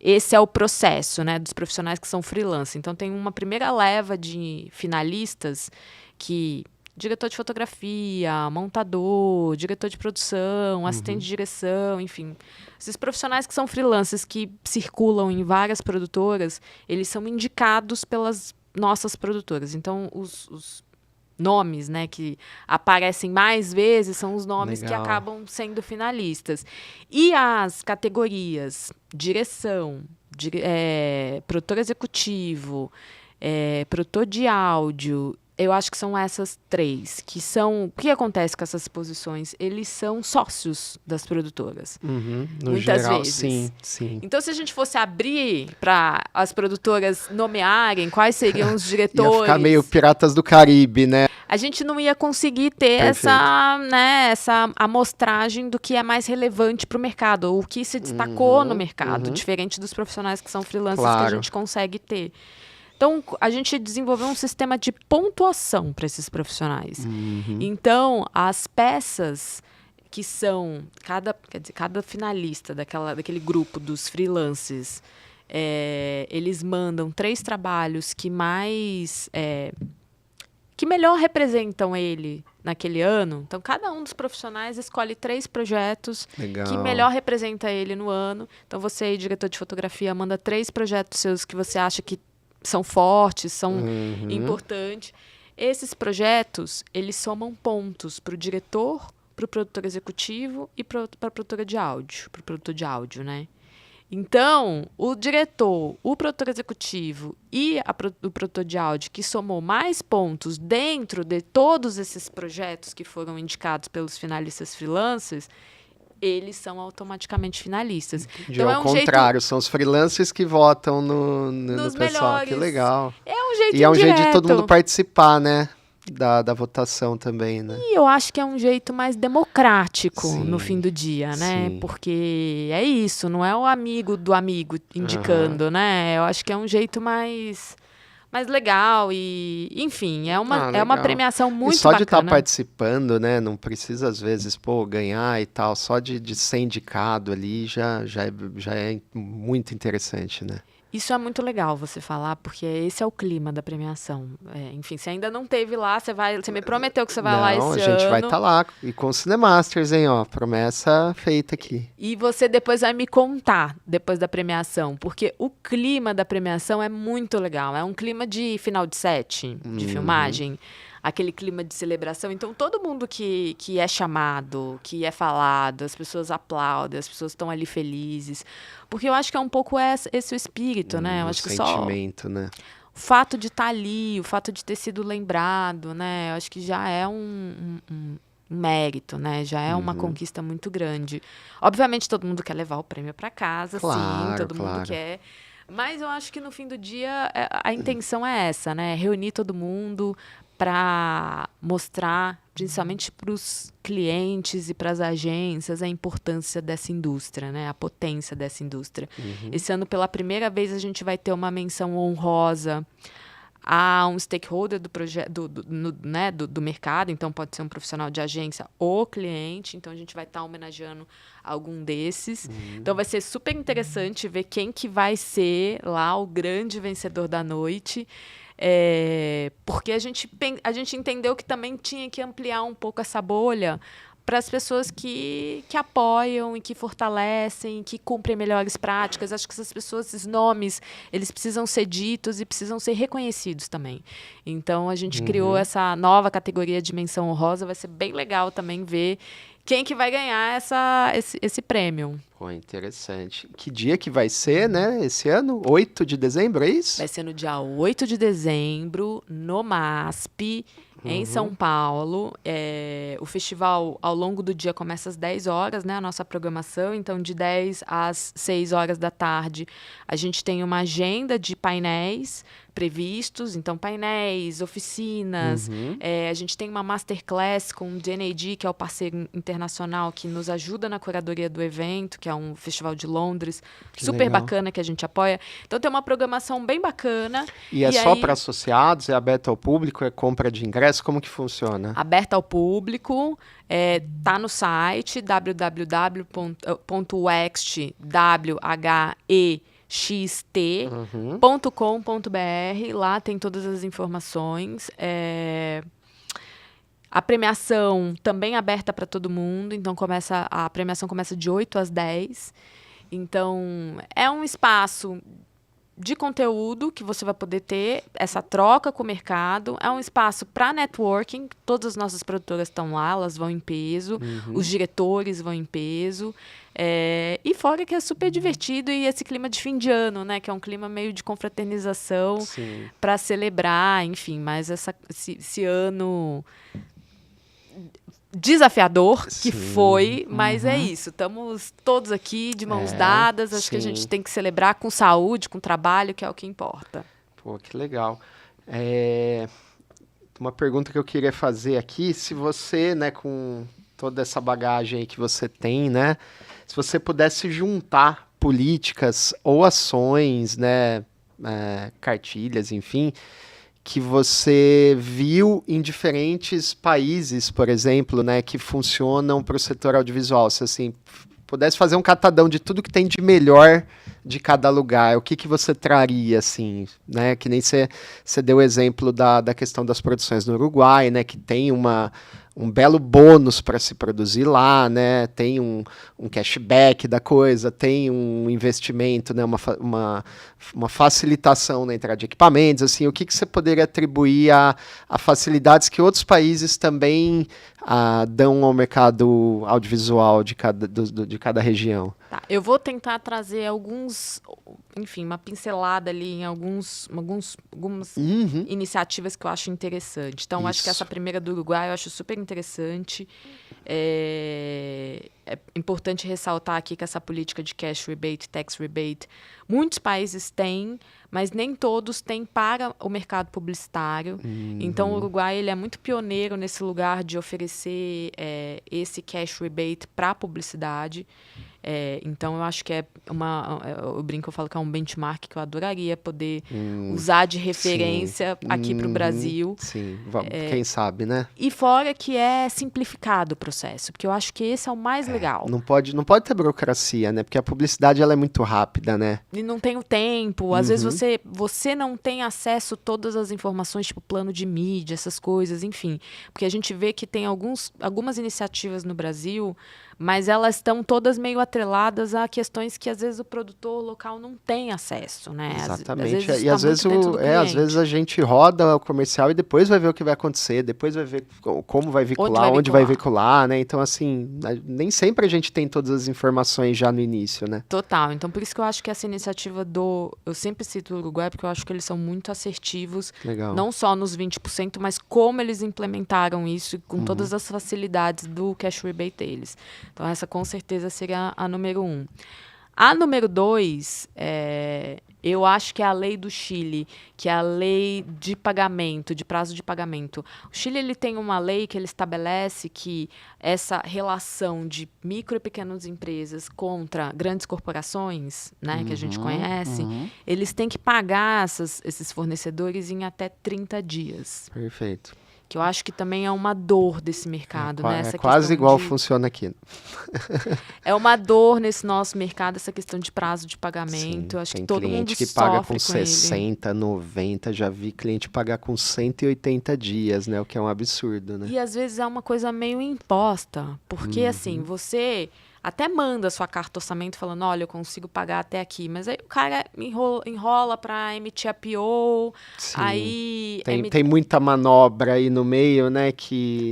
esse é o processo, né, dos profissionais que são freelance. Então, tem uma primeira leva de finalistas que... diretor de fotografia, montador, diretor de produção, assistente de direção, enfim. Esses profissionais que são freelancers, que circulam em várias produtoras, eles são indicados pelas nossas produtoras. Então, os nomes, né, que aparecem mais vezes são os nomes que acabam sendo finalistas. E as categorias direção, produtor executivo, produtor de áudio, eu acho que são essas três, que são... O que acontece com essas posições? Eles são sócios das produtoras. No muitas geral, vezes. Sim. Então, se a gente fosse abrir para as produtoras nomearem quais seriam os diretores... Ia ficar meio Piratas do Caribe, né? A gente não ia conseguir ter essa amostragem do que é mais relevante para o mercado, ou o que se destacou no mercado, diferente dos profissionais que são freelancers que a gente consegue ter. Então, a gente desenvolveu um sistema de pontuação para esses profissionais. Então, as peças que são... Cada finalista daquele grupo dos freelancers, eles mandam 3 trabalhos que melhor representam ele naquele ano. Então, cada um dos profissionais escolhe 3 projetos que melhor representa ele no ano. Então, você, diretor de fotografia, manda 3 projetos seus que você acha que são fortes, são importantes. Esses projetos, eles somam pontos para o diretor, para o produtor executivo e para a produtora de áudio, para o produtor de áudio, né? Então, o diretor, o produtor executivo e o produtor de áudio que somou mais pontos dentro de todos esses projetos que foram indicados pelos finalistas freelancers, eles são automaticamente finalistas. Então, ao contrário, são os freelancers que votam no pessoal. Melhores. Que legal. É um jeito E é um jeito de todo mundo participar, né? Da votação também, né? E eu acho que é um jeito mais democrático no fim do dia, né? Porque é isso, não é o amigo do amigo indicando, né? Eu acho que é um jeito mais legal e, enfim, é uma premiação muito bacana. E só de estar participando, né, não precisa às vezes, ganhar e tal, só de ser indicado ali já é muito interessante, né? Isso é muito legal você falar, porque esse é o clima da premiação. Enfim, você ainda não teve lá, você me prometeu que você vai lá esse ano. Não, a gente vai estar lá, e com o Cinemasters, hein, ó, promessa feita aqui. E você depois vai me contar, depois da premiação, porque o clima da premiação é muito legal, é um clima de final de set, de filmagem, aquele clima de celebração. Então, todo mundo que é chamado, que é falado, as pessoas aplaudem, as pessoas estão ali felizes. Porque eu acho que é um pouco esse o espírito, né? Eu acho que sentimento, né? O fato de estar ali, o fato de ter sido lembrado, né? Eu acho que já é um mérito, né? Já é uma conquista muito grande. Obviamente, todo mundo quer levar o prêmio para casa, sim, todo mundo quer. Mas eu acho que no fim do dia a intenção é essa, né? Reunir todo mundo para mostrar, principalmente para os clientes e para as agências, a importância dessa indústria, né? A potência dessa indústria. Esse ano, pela primeira vez, a gente vai ter uma menção honrosa a um stakeholder do mercado, então pode ser um profissional de agência ou cliente, então a gente vai estar homenageando algum desses. Então vai ser super interessante ver quem que vai ser lá o grande vencedor da noite. Porque a gente entendeu que também tinha que ampliar um pouco essa bolha para as pessoas que apoiam e que fortalecem, que cumprem melhores práticas. Acho que essas pessoas, esses nomes, eles precisam ser ditos e precisam ser reconhecidos também. Então, a gente criou essa nova categoria de menção honrosa. Vai ser bem legal também ver quem que vai ganhar esse prêmio. Pô, interessante. Que dia que vai ser, né, esse ano? 8 de dezembro, é isso? Vai ser no dia 8 de dezembro, no MASP. em São Paulo. O festival, ao longo do dia, começa às 10 horas, né, a nossa programação. Então, de 10 às 6 horas da tarde, a gente tem uma agenda de painéis previstos. Então, painéis, oficinas. A gente tem uma masterclass com o DNAD, que é o parceiro internacional que nos ajuda na curadoria do evento, que é um festival de Londres, Que super legal. bacana, que a gente apoia. Então, tem uma programação bem bacana. E é só aí, para associados? É aberto ao público? É compra de ingresso? Como que funciona? aberta ao público, tá no site www.wext.com.br. Lá tem todas as informações. A premiação também é aberta para todo mundo, então a premiação começa de 8 às 10. Então, é um espaço de conteúdo que você vai poder ter essa troca com o mercado. É um espaço para networking. Todas as nossas produtoras estão lá, elas vão em peso. Os diretores vão em peso. E fora que é super divertido, e esse clima de fim de ano, né? Que é um clima meio de confraternização para celebrar, enfim. Mas esse ano desafiador que foi, mas é isso. Estamos todos aqui de mãos dadas. Acho que a gente tem que celebrar com saúde, com trabalho, que é o que importa. Pô, que legal. Uma pergunta que eu queria fazer aqui, se você, né, com toda essa bagagem aí que você tem, né, se você pudesse juntar políticas ou ações, né, cartilhas, enfim, que você viu em diferentes países, por exemplo, né, que funcionam para o setor audiovisual. Se assim, pudesse fazer um catadão de tudo que tem de melhor de cada lugar, o que você traria, assim, né? Que nem você deu o exemplo da questão das produções no Uruguai, né? Que tem um belo bônus para se produzir lá, né? Tem um cashback da coisa, tem um investimento, né? Uma facilitação na entrada de equipamentos, assim, o que você poderia atribuir a facilidades que outros países também dão ao mercado audiovisual de cada região? Tá, eu vou tentar trazer uma pincelada ali em algumas iniciativas que eu acho interessante. Então, acho que essa primeira do Uruguai eu acho super interessante. É importante ressaltar aqui que essa política de cash rebate, tax rebate, muitos países têm, mas nem todos têm para o mercado publicitário. Então, o Uruguai ele é muito pioneiro nesse lugar de oferecer esse cash rebate para a publicidade. Então, eu acho que eu brinco, eu falo que é um benchmark que eu adoraria poder usar de referência aqui para o Brasil. Sim, quem sabe, né? E fora que é simplificado o processo, porque eu acho que esse é o mais legal. Não pode ter burocracia, né? Porque a publicidade ela é muito rápida, né? E não tem o tempo. Às vezes você não tem acesso a todas as informações, tipo plano de mídia, essas coisas, enfim. Porque a gente vê que tem algumas iniciativas no Brasil, mas elas estão todas meio atreladas a questões que às vezes o produtor local não tem acesso, né? Exatamente. Às vezes a gente roda o comercial e depois vai ver o que vai acontecer, depois vai ver como vai vincular, onde vai vincular, né? Então, assim, nem sempre a gente tem todas as informações já no início, né? Total. Então, por isso que eu acho que essa iniciativa eu sempre cito o Uruguai, porque eu acho que eles são muito assertivos, não só nos 20%, mas como eles implementaram isso com todas as facilidades do cash rebate deles. Então, essa com certeza seria a número 1. A número 2, eu acho que é a lei do Chile, que é a lei de pagamento, de prazo de pagamento. O Chile ele tem uma lei que ele estabelece que essa relação de micro e pequenas empresas contra grandes corporações, né, que a gente conhece, eles têm que pagar esses fornecedores em até 30 dias. Perfeito. Que eu acho que também é uma dor desse mercado, né? Essa quase igual funciona aqui. É uma dor nesse nosso mercado, essa questão de prazo de pagamento. Sim, acho que todo mundo que paga com 60, 90, já vi cliente pagar com 180 dias, né? O que é um absurdo, né? E às vezes é uma coisa meio imposta, porque assim, você até manda a sua carta orçamento falando, olha, eu consigo pagar até aqui, mas aí o cara enrola para emitir a PO, aí... Tem muita manobra aí no meio, né,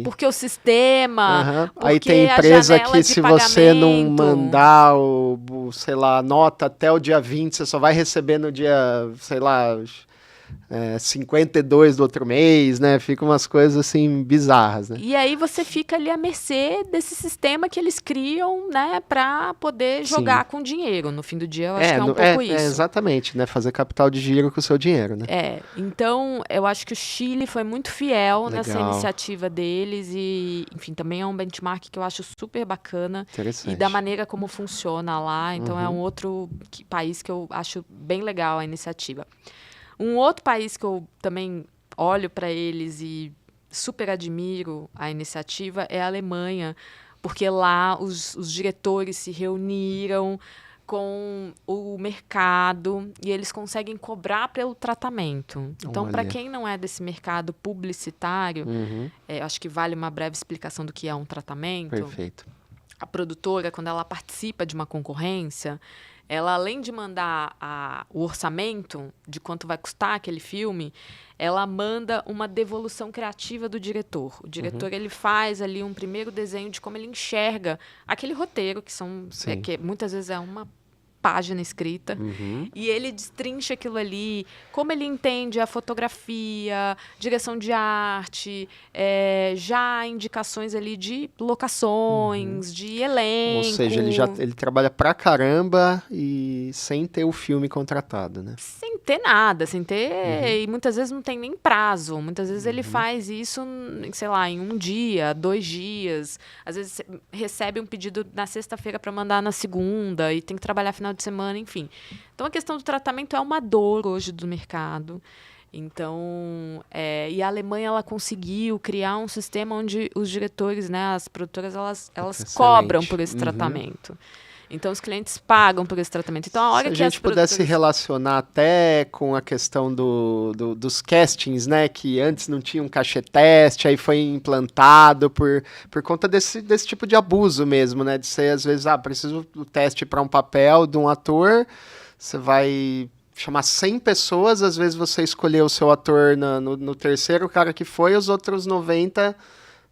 porque o sistema... Porque aí tem empresa que se você não mandar a nota até o dia 20, você só vai receber no dia, sei lá... 52 do outro mês, né? Fica umas coisas assim bizarras, né? E aí você fica ali à mercê desse sistema que eles criam, né, para poder jogar com dinheiro. No fim do dia, eu acho que é um pouco isso. Exatamente, né? Fazer capital de giro com o seu dinheiro, né? Então eu acho que o Chile foi muito fiel Legal. nessa iniciativa deles e, enfim, também é um benchmark que eu acho super bacana. Interessante. E da maneira como funciona lá. Então é um outro país que eu acho bem legal a iniciativa. Um outro país que eu também olho para eles e super admiro a iniciativa é a Alemanha, porque lá os diretores se reuniram com o mercado e eles conseguem cobrar pelo tratamento. Então, para quem não é desse mercado publicitário, acho que vale uma breve explicação do que é um tratamento. Perfeito. A produtora, quando ela participa de uma concorrência, ela, além de mandar o orçamento de quanto vai custar aquele filme, ela manda uma devolução criativa do diretor. O diretor ele faz ali um primeiro desenho de como ele enxerga aquele roteiro, que muitas vezes é uma página escrita, e ele destrincha aquilo ali, como ele entende a fotografia, direção de arte, já indicações ali de locações, de elenco. Ou seja, ele trabalha pra caramba e sem ter o filme contratado, né? Sem ter nada, e muitas vezes não tem nem prazo. Muitas vezes ele faz isso, sei lá, em 1 dia, 2 dias. Às vezes recebe um pedido na sexta-feira para mandar na segunda e tem que trabalhar final de semana, enfim. Então, a questão do tratamento é uma dor hoje do mercado. Então, e a Alemanha ela conseguiu criar um sistema onde os diretores, né, as produtoras, elas cobram por esse tratamento. Então, os clientes pagam por esse tratamento. Então, a hora Se que a gente pudesse relacionar até com a questão dos castings, né? Que antes não tinha um cachê teste, aí foi implantado por conta desse tipo de abuso mesmo, né? De ser, às vezes, preciso do teste para um papel de um ator, você vai chamar 100 pessoas, às vezes você escolheu o seu ator no terceiro cara que foi, os outros 90...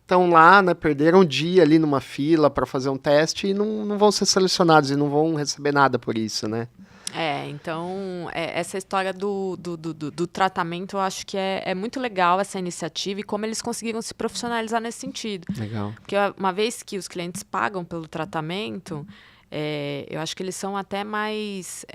estão lá, né, perderam um dia ali numa fila para fazer um teste e não vão ser selecionados e não vão receber nada por isso, né? Então, essa história do tratamento, eu acho que é muito legal essa iniciativa e como eles conseguiram se profissionalizar nesse sentido. Legal. Porque uma vez que os clientes pagam pelo tratamento, eu acho que eles são até mais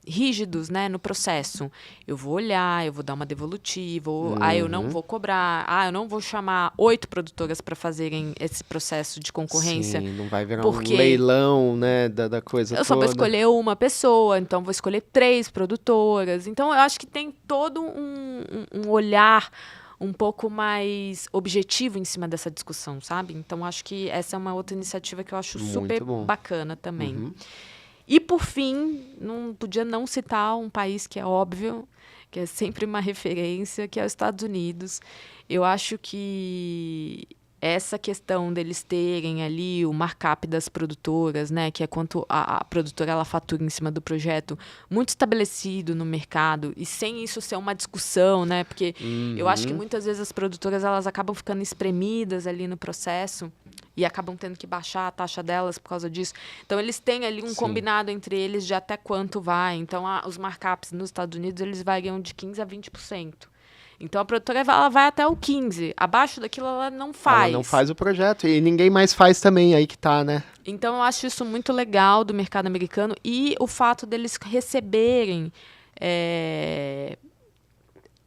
rígidos, né, no processo. Eu vou olhar, eu vou dar uma devolutiva, eu não vou cobrar, eu não vou chamar 8 produtoras para fazerem esse processo de concorrência. Sim, não vai virar um leilão, né, da coisa toda. Eu só vou escolher uma pessoa, então vou escolher 3 produtoras. Então, eu acho que tem todo um olhar um pouco mais objetivo em cima dessa discussão, sabe? Então, acho que essa é uma outra iniciativa que eu acho super bacana também. E, por fim, não podia não citar um país que é óbvio, que é sempre uma referência, que é os Estados Unidos. Eu acho que essa questão deles terem ali o markup das produtoras, né, que é quanto a produtora ela fatura em cima do projeto, muito estabelecido no mercado e sem isso ser uma discussão, né, porque eu acho que muitas vezes as produtoras elas acabam ficando espremidas ali no processo e acabam tendo que baixar a taxa delas por causa disso. Então, eles têm ali um combinado entre eles de até quanto vai. Então, os markups nos Estados Unidos, eles variam de 15% a 20%. Então, a produtora ela vai até o 15%. Abaixo daquilo, ela não faz. Ela não faz o projeto. E ninguém mais faz também, aí que tá, né? Então, eu acho isso muito legal do mercado americano. E o fato deles receberem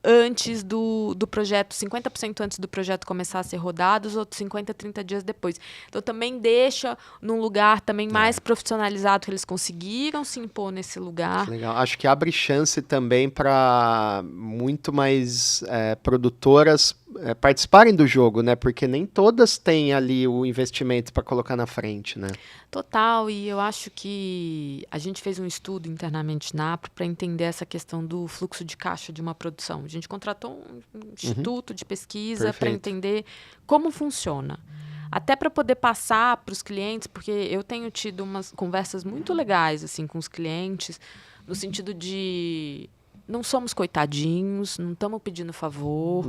antes do projeto, 50% antes do projeto começar a ser rodado, os outros 50, 30 dias depois. Então, também deixa num lugar também mais profissionalizado, que eles conseguiram se impor nesse lugar. Legal. Acho que abre chance também para muito mais produtoras participarem do jogo, né? Porque nem todas têm ali o investimento para colocar na frente, né? Total, e eu acho que a gente fez um estudo internamente na APRO para entender essa questão do fluxo de caixa de uma produção. A gente contratou um instituto de pesquisa para entender como funciona. Até para poder passar para os clientes, porque eu tenho tido umas conversas muito legais assim, com os clientes, no sentido de não somos coitadinhos, não estamos pedindo favor.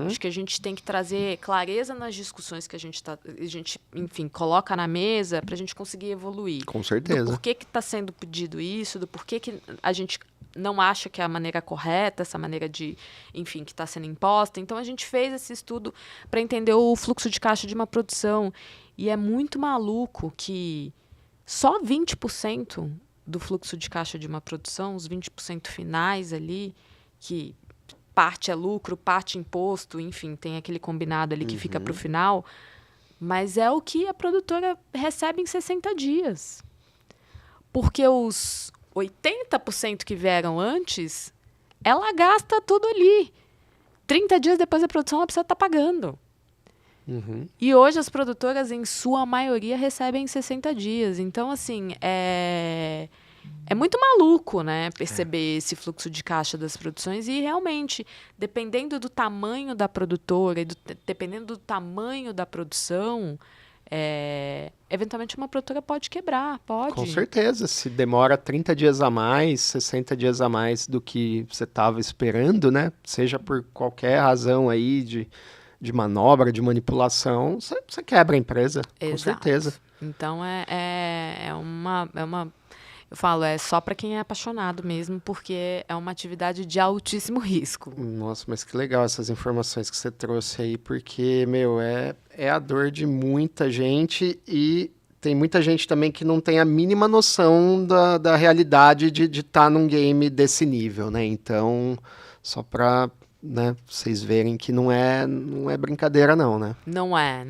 Acho que a gente tem que trazer clareza nas discussões que a gente, enfim, coloca na mesa para a gente conseguir evoluir. Com certeza. Do porquê que está sendo pedido isso, do porquê que a gente não acha que é a maneira correta, essa maneira de, enfim, que está sendo imposta. Então, a gente fez esse estudo para entender o fluxo de caixa de uma produção. E é muito maluco que só 20% do fluxo de caixa de uma produção, os 20% finais ali, que parte é lucro, parte imposto, enfim, tem aquele combinado ali que fica para o final, mas é o que a produtora recebe em 60 dias. Porque os 80% que vieram antes, ela gasta tudo ali. 30 dias depois da produção, ela precisa estar pagando. E hoje as produtoras, em sua maioria, recebem em 60 dias. Então, assim, é muito maluco, né, perceber esse fluxo de caixa das produções. E, realmente, dependendo do tamanho da produtora, dependendo do tamanho da produção, eventualmente uma produtora pode quebrar, pode. Com certeza, se demora 30 dias a mais, 60 dias a mais do que você estava esperando, né? Seja por qualquer razão aí de manobra, de manipulação, você quebra a empresa, Exato. Com certeza. Então, é uma eu falo, é só para quem é apaixonado mesmo, porque é uma atividade de altíssimo risco. Nossa, mas que legal essas informações que você trouxe aí, porque, meu, é a dor de muita gente e tem muita gente também que não tem a mínima noção da realidade de estar num game desse nível, né? Então, só para, né, vocês verem que não é brincadeira não, né? Não é.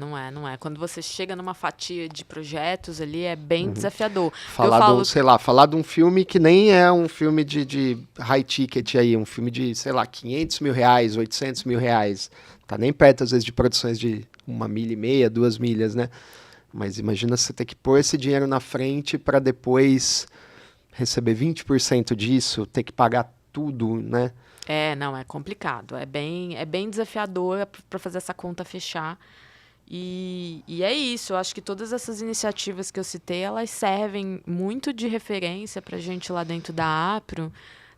Quando você chega numa fatia de projetos ali, é bem desafiador. Falar de um filme que nem é um filme de high ticket aí, um filme de, sei lá, 500 mil reais, 800 mil reais. Tá nem perto, às vezes, de produções de 1,5 milha, 2 milhas, né? Mas imagina você ter que pôr esse dinheiro na frente para depois receber 20% disso, ter que pagar tudo, né? Não, é complicado. É bem desafiador para fazer essa conta fechar. E é isso. Eu acho que todas essas iniciativas que eu citei, elas servem muito de referência para a gente lá dentro da APRO,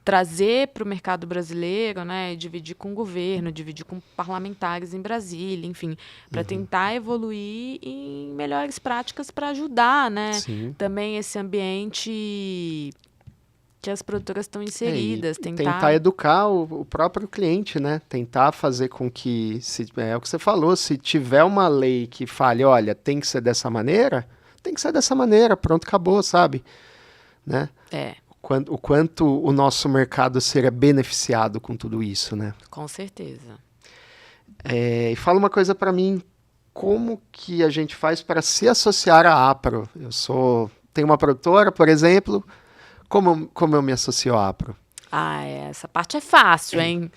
trazer para o mercado brasileiro, né, e dividir com o governo, dividir com parlamentares em Brasília, enfim, para tentar evoluir em melhores práticas para ajudar, né, também esse ambiente que as produtoras estão inseridas. Tentar educar o próprio cliente, né? Tentar fazer com que, é o que você falou, se tiver uma lei que fale, olha, tem que ser dessa maneira, tem que ser dessa maneira, pronto, acabou, sabe? Né? O quanto o nosso mercado seria beneficiado com tudo isso, né? Com certeza. E fala uma coisa para mim, como que a gente faz para se associar à APRO? Tenho uma produtora, por exemplo. Como eu me associo à APRO? Essa parte é fácil, hein?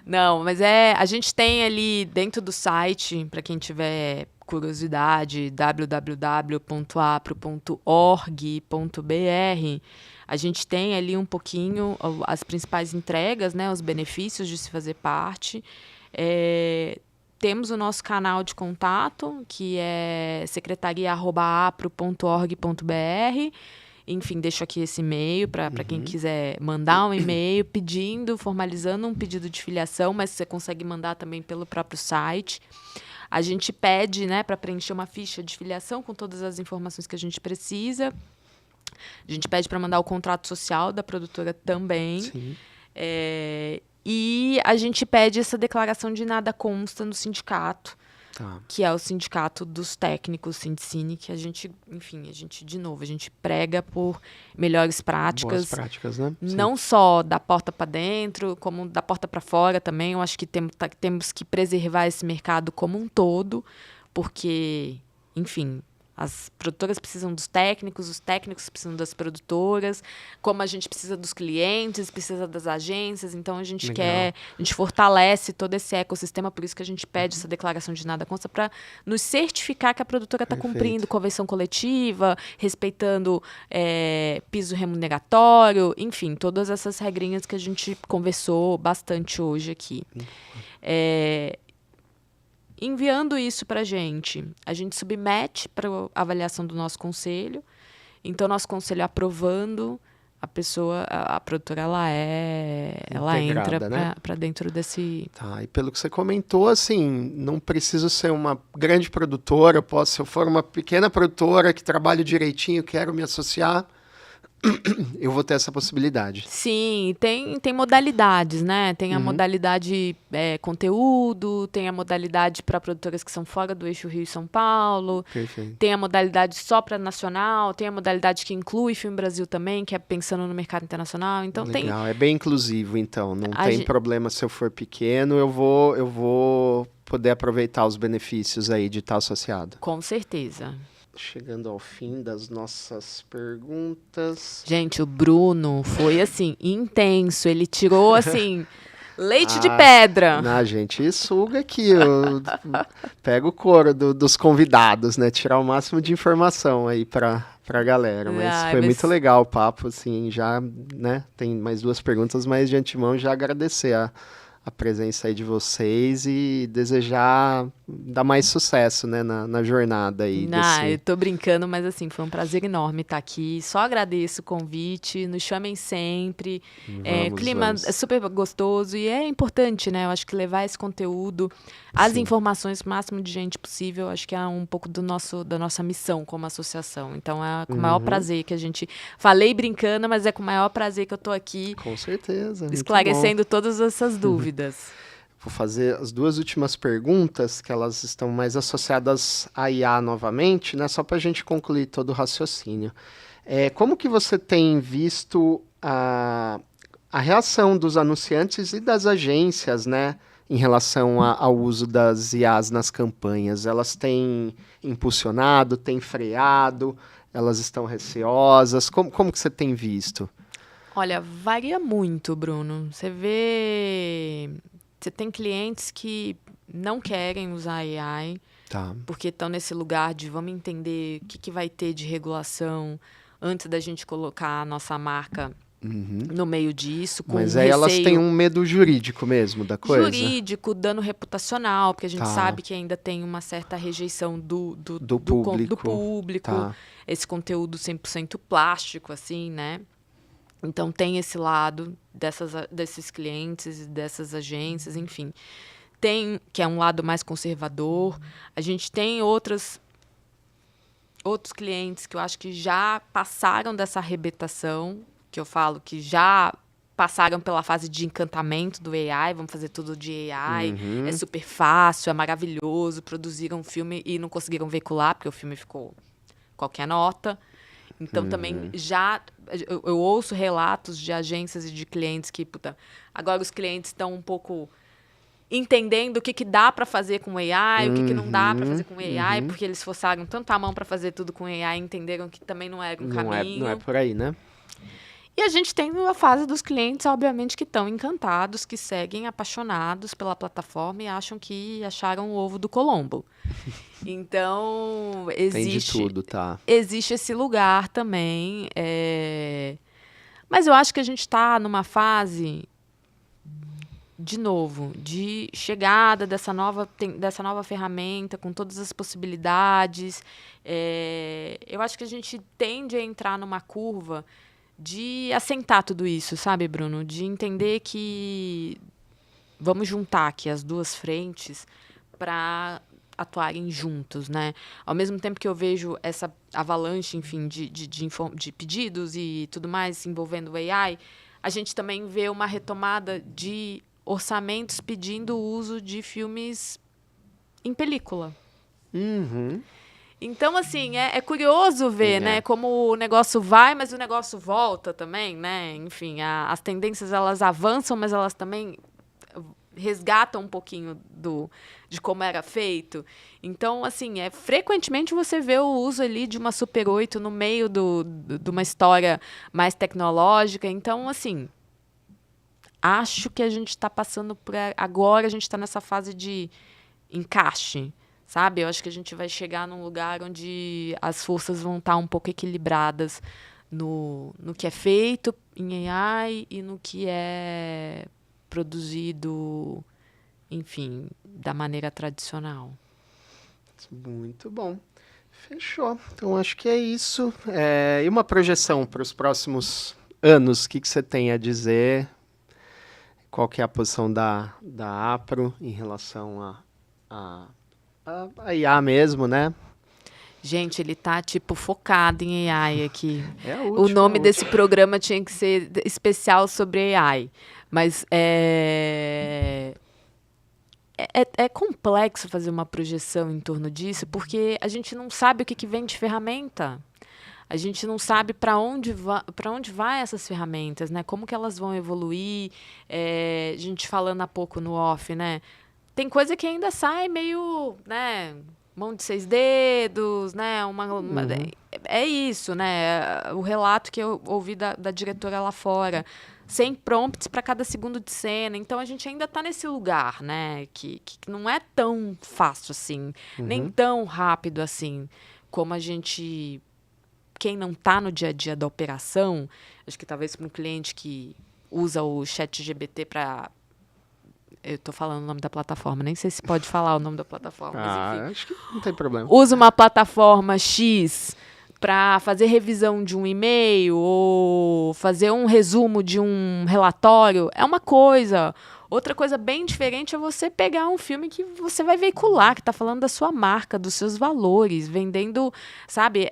Não, mas a gente tem ali dentro do site, para quem tiver curiosidade, www.apro.org.br, a gente tem ali um pouquinho as principais entregas, né, os benefícios de se fazer parte. Temos o nosso canal de contato, que é secretaria@apro.org.br. Enfim, deixo aqui esse e-mail para quem quiser mandar um e-mail formalizando um pedido de filiação, mas você consegue mandar também pelo próprio site. A gente pede, né, para preencher uma ficha de filiação com todas as informações que a gente precisa. A gente pede para mandar o contrato social da produtora também. Sim. E a gente pede essa declaração de nada consta no sindicato. Que é o sindicato dos técnicos, Sindicine, que a gente prega por melhores práticas. Boas práticas, né? Não só da porta para dentro, como da porta para fora também. Eu acho que temos que preservar esse mercado como um todo, porque, enfim, as produtoras precisam dos técnicos, os técnicos precisam das produtoras, como a gente precisa dos clientes, precisa das agências, então a gente fortalece todo esse ecossistema, por isso que a gente pede essa declaração de nada consta para nos certificar que a produtora está cumprindo convenção coletiva, respeitando piso remuneratório, enfim, todas essas regrinhas que a gente conversou bastante hoje aqui. Enviando isso para a gente submete para a avaliação do nosso conselho. Então, nosso conselho aprovando, a produtora, ela entra, né, para dentro desse... Tá, e pelo que você comentou, assim, não preciso ser uma grande produtora, se eu for uma pequena produtora que trabalho direitinho, quero me associar, eu vou ter essa possibilidade. Sim, tem modalidades, né? Tem a modalidade conteúdo, tem a modalidade para produtoras que são fora do eixo Rio e São Paulo, Perfeito. tem a modalidade só para nacional, tem a modalidade que inclui Filme Brasil também, que é pensando no mercado internacional. Então Legal, é bem inclusivo, então. Não A tem gen- problema se eu for pequeno, eu vou poder aproveitar os benefícios aí de estar associado. com certeza. Chegando ao fim das nossas perguntas. Gente, o Bruno foi assim, intenso. Ele tirou assim, leite de Ah, pedra. na gente suga aqui, eu pego o couro dos convidados, né? Tirar o máximo de informação aí pra galera. Mas Ai, foi mas- muito legal o papo, assim, já, né? Tem mais duas perguntas, mas de antemão já agradecer a presença aí de vocês e desejar dar mais sucesso, né, na jornada aí Eu tô brincando, mas assim, foi um prazer enorme estar aqui. Só agradeço o convite, nos chamem sempre. O clima é super gostoso e é importante, né? Eu acho que levar esse conteúdo, as Sim. informações, o máximo de gente possível, acho que é um pouco da nossa missão como associação. Então é com o maior prazer que a gente. Falei brincando, mas é com o maior prazer que eu tô aqui Com certeza. Muito bom. esclarecendo todas essas dúvidas. Vou fazer as duas últimas perguntas, que elas estão mais associadas à IA novamente, né? Só para a gente concluir todo o raciocínio. Como que você tem visto a reação dos anunciantes e das agências, né? Em relação ao uso das IAs nas campanhas? Elas têm impulsionado, têm freado, elas estão receosas? Como que você tem visto? Olha, varia muito, Bruno. Você tem clientes que não querem usar AI, Tá. porque estão nesse lugar de vamos entender o que vai ter de regulação antes da gente colocar a nossa marca no meio disso, com Mas aí elas têm receio um medo jurídico mesmo da coisa? jurídico, dano reputacional, porque a gente Tá. sabe que ainda tem uma certa rejeição do público. público, Tá. esse conteúdo 100% plástico, assim, né? Então, tem esse lado desses clientes, dessas agências, enfim. Tem, que é um lado mais conservador. A gente tem outros clientes que eu acho que já passaram dessa arrebentação, que eu falo que já passaram pela fase de encantamento do AI, vamos fazer tudo de AI, é super fácil, é maravilhoso, produziram um filme e não conseguiram veicular, porque o filme ficou qualquer nota. Então, também eu ouço relatos de agências e de clientes que, agora os clientes estão um pouco entendendo o que dá para fazer com AI, o que não dá para fazer com AI, porque eles forçaram tanto a mão para fazer tudo com AI e entenderam que também não era um caminho. Não é por aí, né? E a gente tem a fase dos clientes, obviamente, que estão encantados, que seguem apaixonados pela plataforma e acham que acharam o ovo do Colombo. Então, Tem de tudo, tá? existe esse lugar também. Mas eu acho que a gente está numa fase, de novo, de chegada dessa nova ferramenta, com todas as possibilidades. Eu acho que a gente tende a entrar numa curva de assentar tudo isso, sabe, Bruno? De entender que vamos juntar aqui as duas frentes para atuarem juntos, né? Ao mesmo tempo que eu vejo essa avalanche, enfim, de pedidos e tudo mais envolvendo o AI, a gente também vê uma retomada de orçamentos pedindo o uso de filmes em película. Então, assim, é curioso ver, né, como o negócio vai, mas o negócio volta também, né? Enfim, as tendências, elas avançam, mas elas também resgatam um pouquinho de como era feito. Então, assim, frequentemente você vê o uso ali de uma Super 8 no meio de uma história mais tecnológica. Então, assim, acho que a gente está passando por... Agora a gente está nessa fase de encaixe, sabe? Eu acho que a gente vai chegar num lugar onde as forças vão estar um pouco equilibradas no que é feito em AI e no que é produzido, enfim, da maneira tradicional. Muito bom. Fechou. Então, acho que é isso. E uma projeção para os próximos anos? O que você tem a dizer? Qual que é a posição da APRO em relação a IA mesmo, né? Gente, ele tá, tipo, focado em AI aqui. O nome desse programa tinha que ser especial sobre AI. Mas é complexo fazer uma projeção em torno disso, porque a gente não sabe o que vem de ferramenta. A gente não sabe para onde vai essas ferramentas, né? Como que elas vão evoluir. A gente falando há pouco no off, né? Tem coisa que ainda sai meio, né? Mão de 6 dedos, né? É isso, né? O relato que eu ouvi da diretora lá fora. 100 prompts para cada segundo de cena. Então, a gente ainda está nesse lugar, né? Que não é tão fácil assim, nem tão rápido assim, como a gente... Quem não está no dia a dia da operação, acho que talvez para um cliente que usa o ChatGPT para... Eu estou falando o nome da plataforma, nem sei se pode falar o nome da plataforma, mas enfim. Acho que não tem problema. Usa uma plataforma X para fazer revisão de um e-mail ou fazer um resumo de um relatório, é uma coisa. Outra coisa bem diferente é você pegar um filme que você vai veicular, que está falando da sua marca, dos seus valores, vendendo, sabe,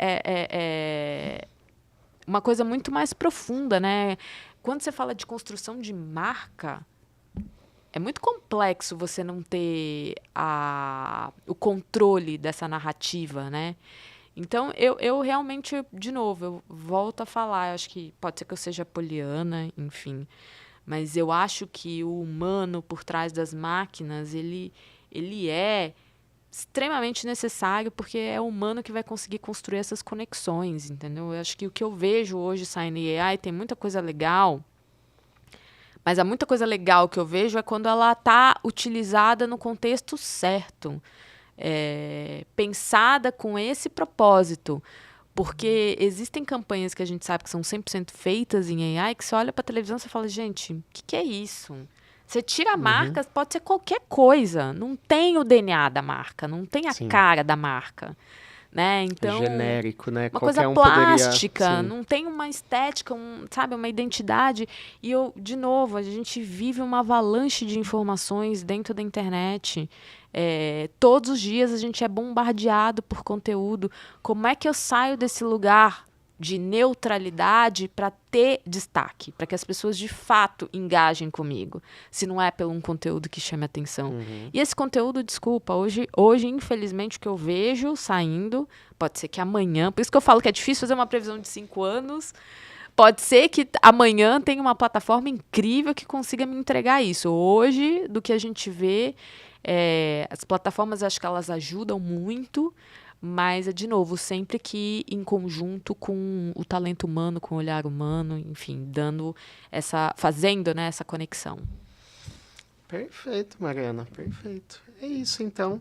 uma coisa muito mais profunda, né? Quando você fala de construção de marca, é muito complexo você não ter o controle dessa narrativa, né? Então, eu realmente, de novo, eu volto a falar, eu acho que pode ser que eu seja poliana, enfim, mas eu acho que o humano por trás das máquinas, ele é extremamente necessário, porque é o humano que vai conseguir construir essas conexões, entendeu? Eu acho que o que eu vejo hoje saindo em AI tem muita coisa legal, mas há muita coisa legal que eu vejo é quando ela está utilizada no contexto certo, pensada com esse propósito. Porque existem campanhas que a gente sabe que são 100% feitas em AI, que você olha para a televisão e você fala, gente, o que é isso? Você tira a marca, pode ser qualquer coisa. Não tem o DNA da marca, não tem a cara da marca. Né? Então, genérico, né? Uma coisa plástica, não tem uma estética, sabe, uma identidade. E de novo, a gente vive uma avalanche de informações dentro da internet. Todos os dias a gente é bombardeado por conteúdo. Como é que eu saio desse lugar de neutralidade para ter destaque, para que as pessoas de fato engajem comigo, se não é pelo um conteúdo que chame atenção? E esse conteúdo, desculpa, hoje infelizmente o que eu vejo saindo, pode ser que amanhã, por isso que eu falo que é difícil fazer uma previsão de 5 anos, pode ser que amanhã tenha uma plataforma incrível que consiga me entregar isso. Hoje, do que a gente vê, as plataformas, acho que elas ajudam muito, mas, de novo, sempre que em conjunto com o talento humano, com o olhar humano, enfim, fazendo, né, essa conexão. Perfeito, Mariana, perfeito. É isso, então.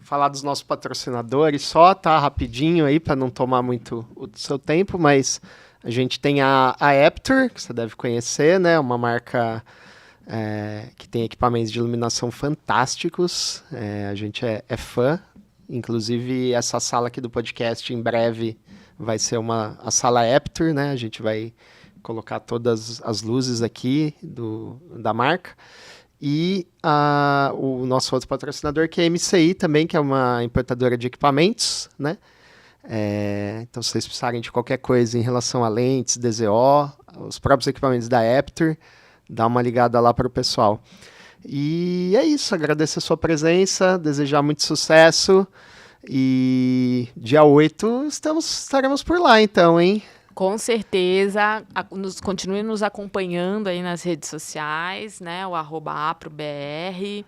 Falar dos nossos patrocinadores só, tá? Rapidinho aí, para não tomar muito o seu tempo, mas a gente tem a Aptor, que você deve conhecer, né? Uma marca... que tem equipamentos de iluminação fantásticos, a gente é fã, inclusive essa sala aqui do podcast em breve vai ser a sala Aptor, né? A gente vai colocar todas as luzes aqui da marca, e o nosso outro patrocinador que é a MCI também, que é uma importadora de equipamentos, né? Então se vocês precisarem de qualquer coisa em relação a lentes, DZO, os próprios equipamentos da Aptor, dá uma ligada lá para o pessoal. E é isso, agradecer a sua presença, desejar muito sucesso. E dia 8 estaremos por lá, então, hein? Com certeza. Continue nos acompanhando aí nas redes sociais, né? O @aprobr.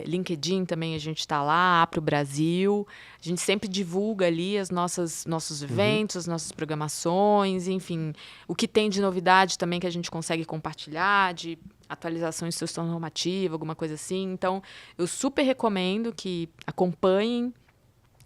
LinkedIn também a gente está lá, Apro Brasil. A gente sempre divulga ali nossos eventos, as nossas programações, enfim, o que tem de novidade também que a gente consegue compartilhar, de atualização em instrução normativa, alguma coisa assim. Então, eu super recomendo que acompanhem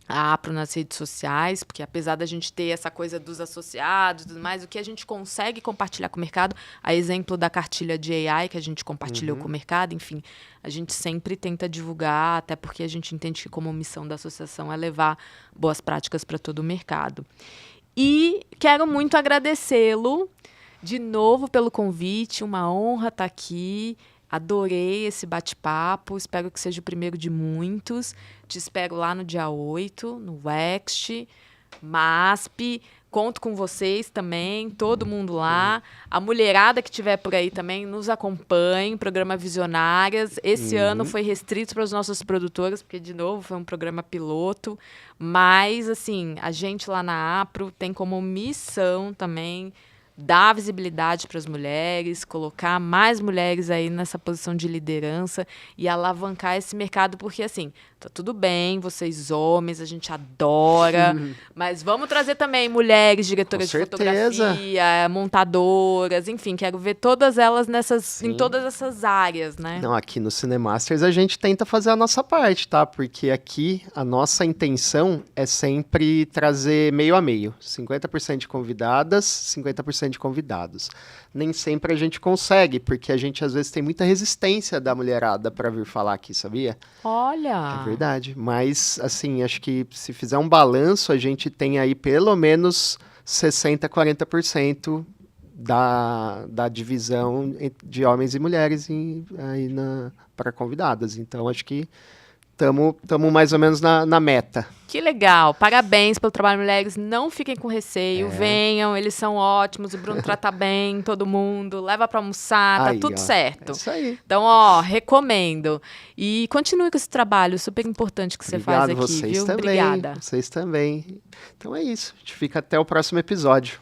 a Apro nas redes sociais, porque apesar da gente ter essa coisa dos associados e tudo mais, o que a gente consegue compartilhar com o mercado, a exemplo da cartilha de AI que a gente compartilhou com o mercado, enfim, a gente sempre tenta divulgar, até porque a gente entende que como missão da associação é levar boas práticas para todo o mercado. E quero muito agradecê-lo de novo pelo convite, uma honra estar aqui. Adorei esse bate-papo, espero que seja o primeiro de muitos. Te espero lá no dia 8, no Wext, MASP. Conto com vocês também, todo mundo lá. A mulherada que estiver por aí também nos acompanhe, programa Visionárias. Esse ano foi restrito para os nossos produtores, porque, de novo, foi um programa piloto. Mas, assim, a gente lá na APRO tem como missão também dar visibilidade para as mulheres, colocar mais mulheres aí nessa posição de liderança e alavancar esse mercado, porque assim, tá tudo bem, vocês homens, a gente adora, mas vamos trazer também mulheres diretoras de fotografia, montadoras, enfim, quero ver todas elas em todas essas áreas, né? Não, aqui no Cinemasters a gente tenta fazer a nossa parte, tá? Porque aqui a nossa intenção é sempre trazer meio a meio, 50% de convidadas, 50% de convidados. Nem sempre a gente consegue, porque a gente às vezes tem muita resistência da mulherada para vir falar aqui, sabia? Olha! É verdade, mas assim, acho que se fizer um balanço, a gente tem aí pelo menos 60%, 40% da divisão de homens e mulheres aí para convidadas. Então, acho que estamos mais ou menos na meta. Que legal, parabéns pelo trabalho, mulheres, não fiquem com receio, venham, eles são ótimos, o Bruno trata bem todo mundo, leva pra almoçar, tá tudo certo. É isso aí. Então, recomendo. E continue com esse trabalho super importante que você faz aqui, vocês viu? Também, Obrigada. Vocês também. Então é isso, a gente fica até o próximo episódio.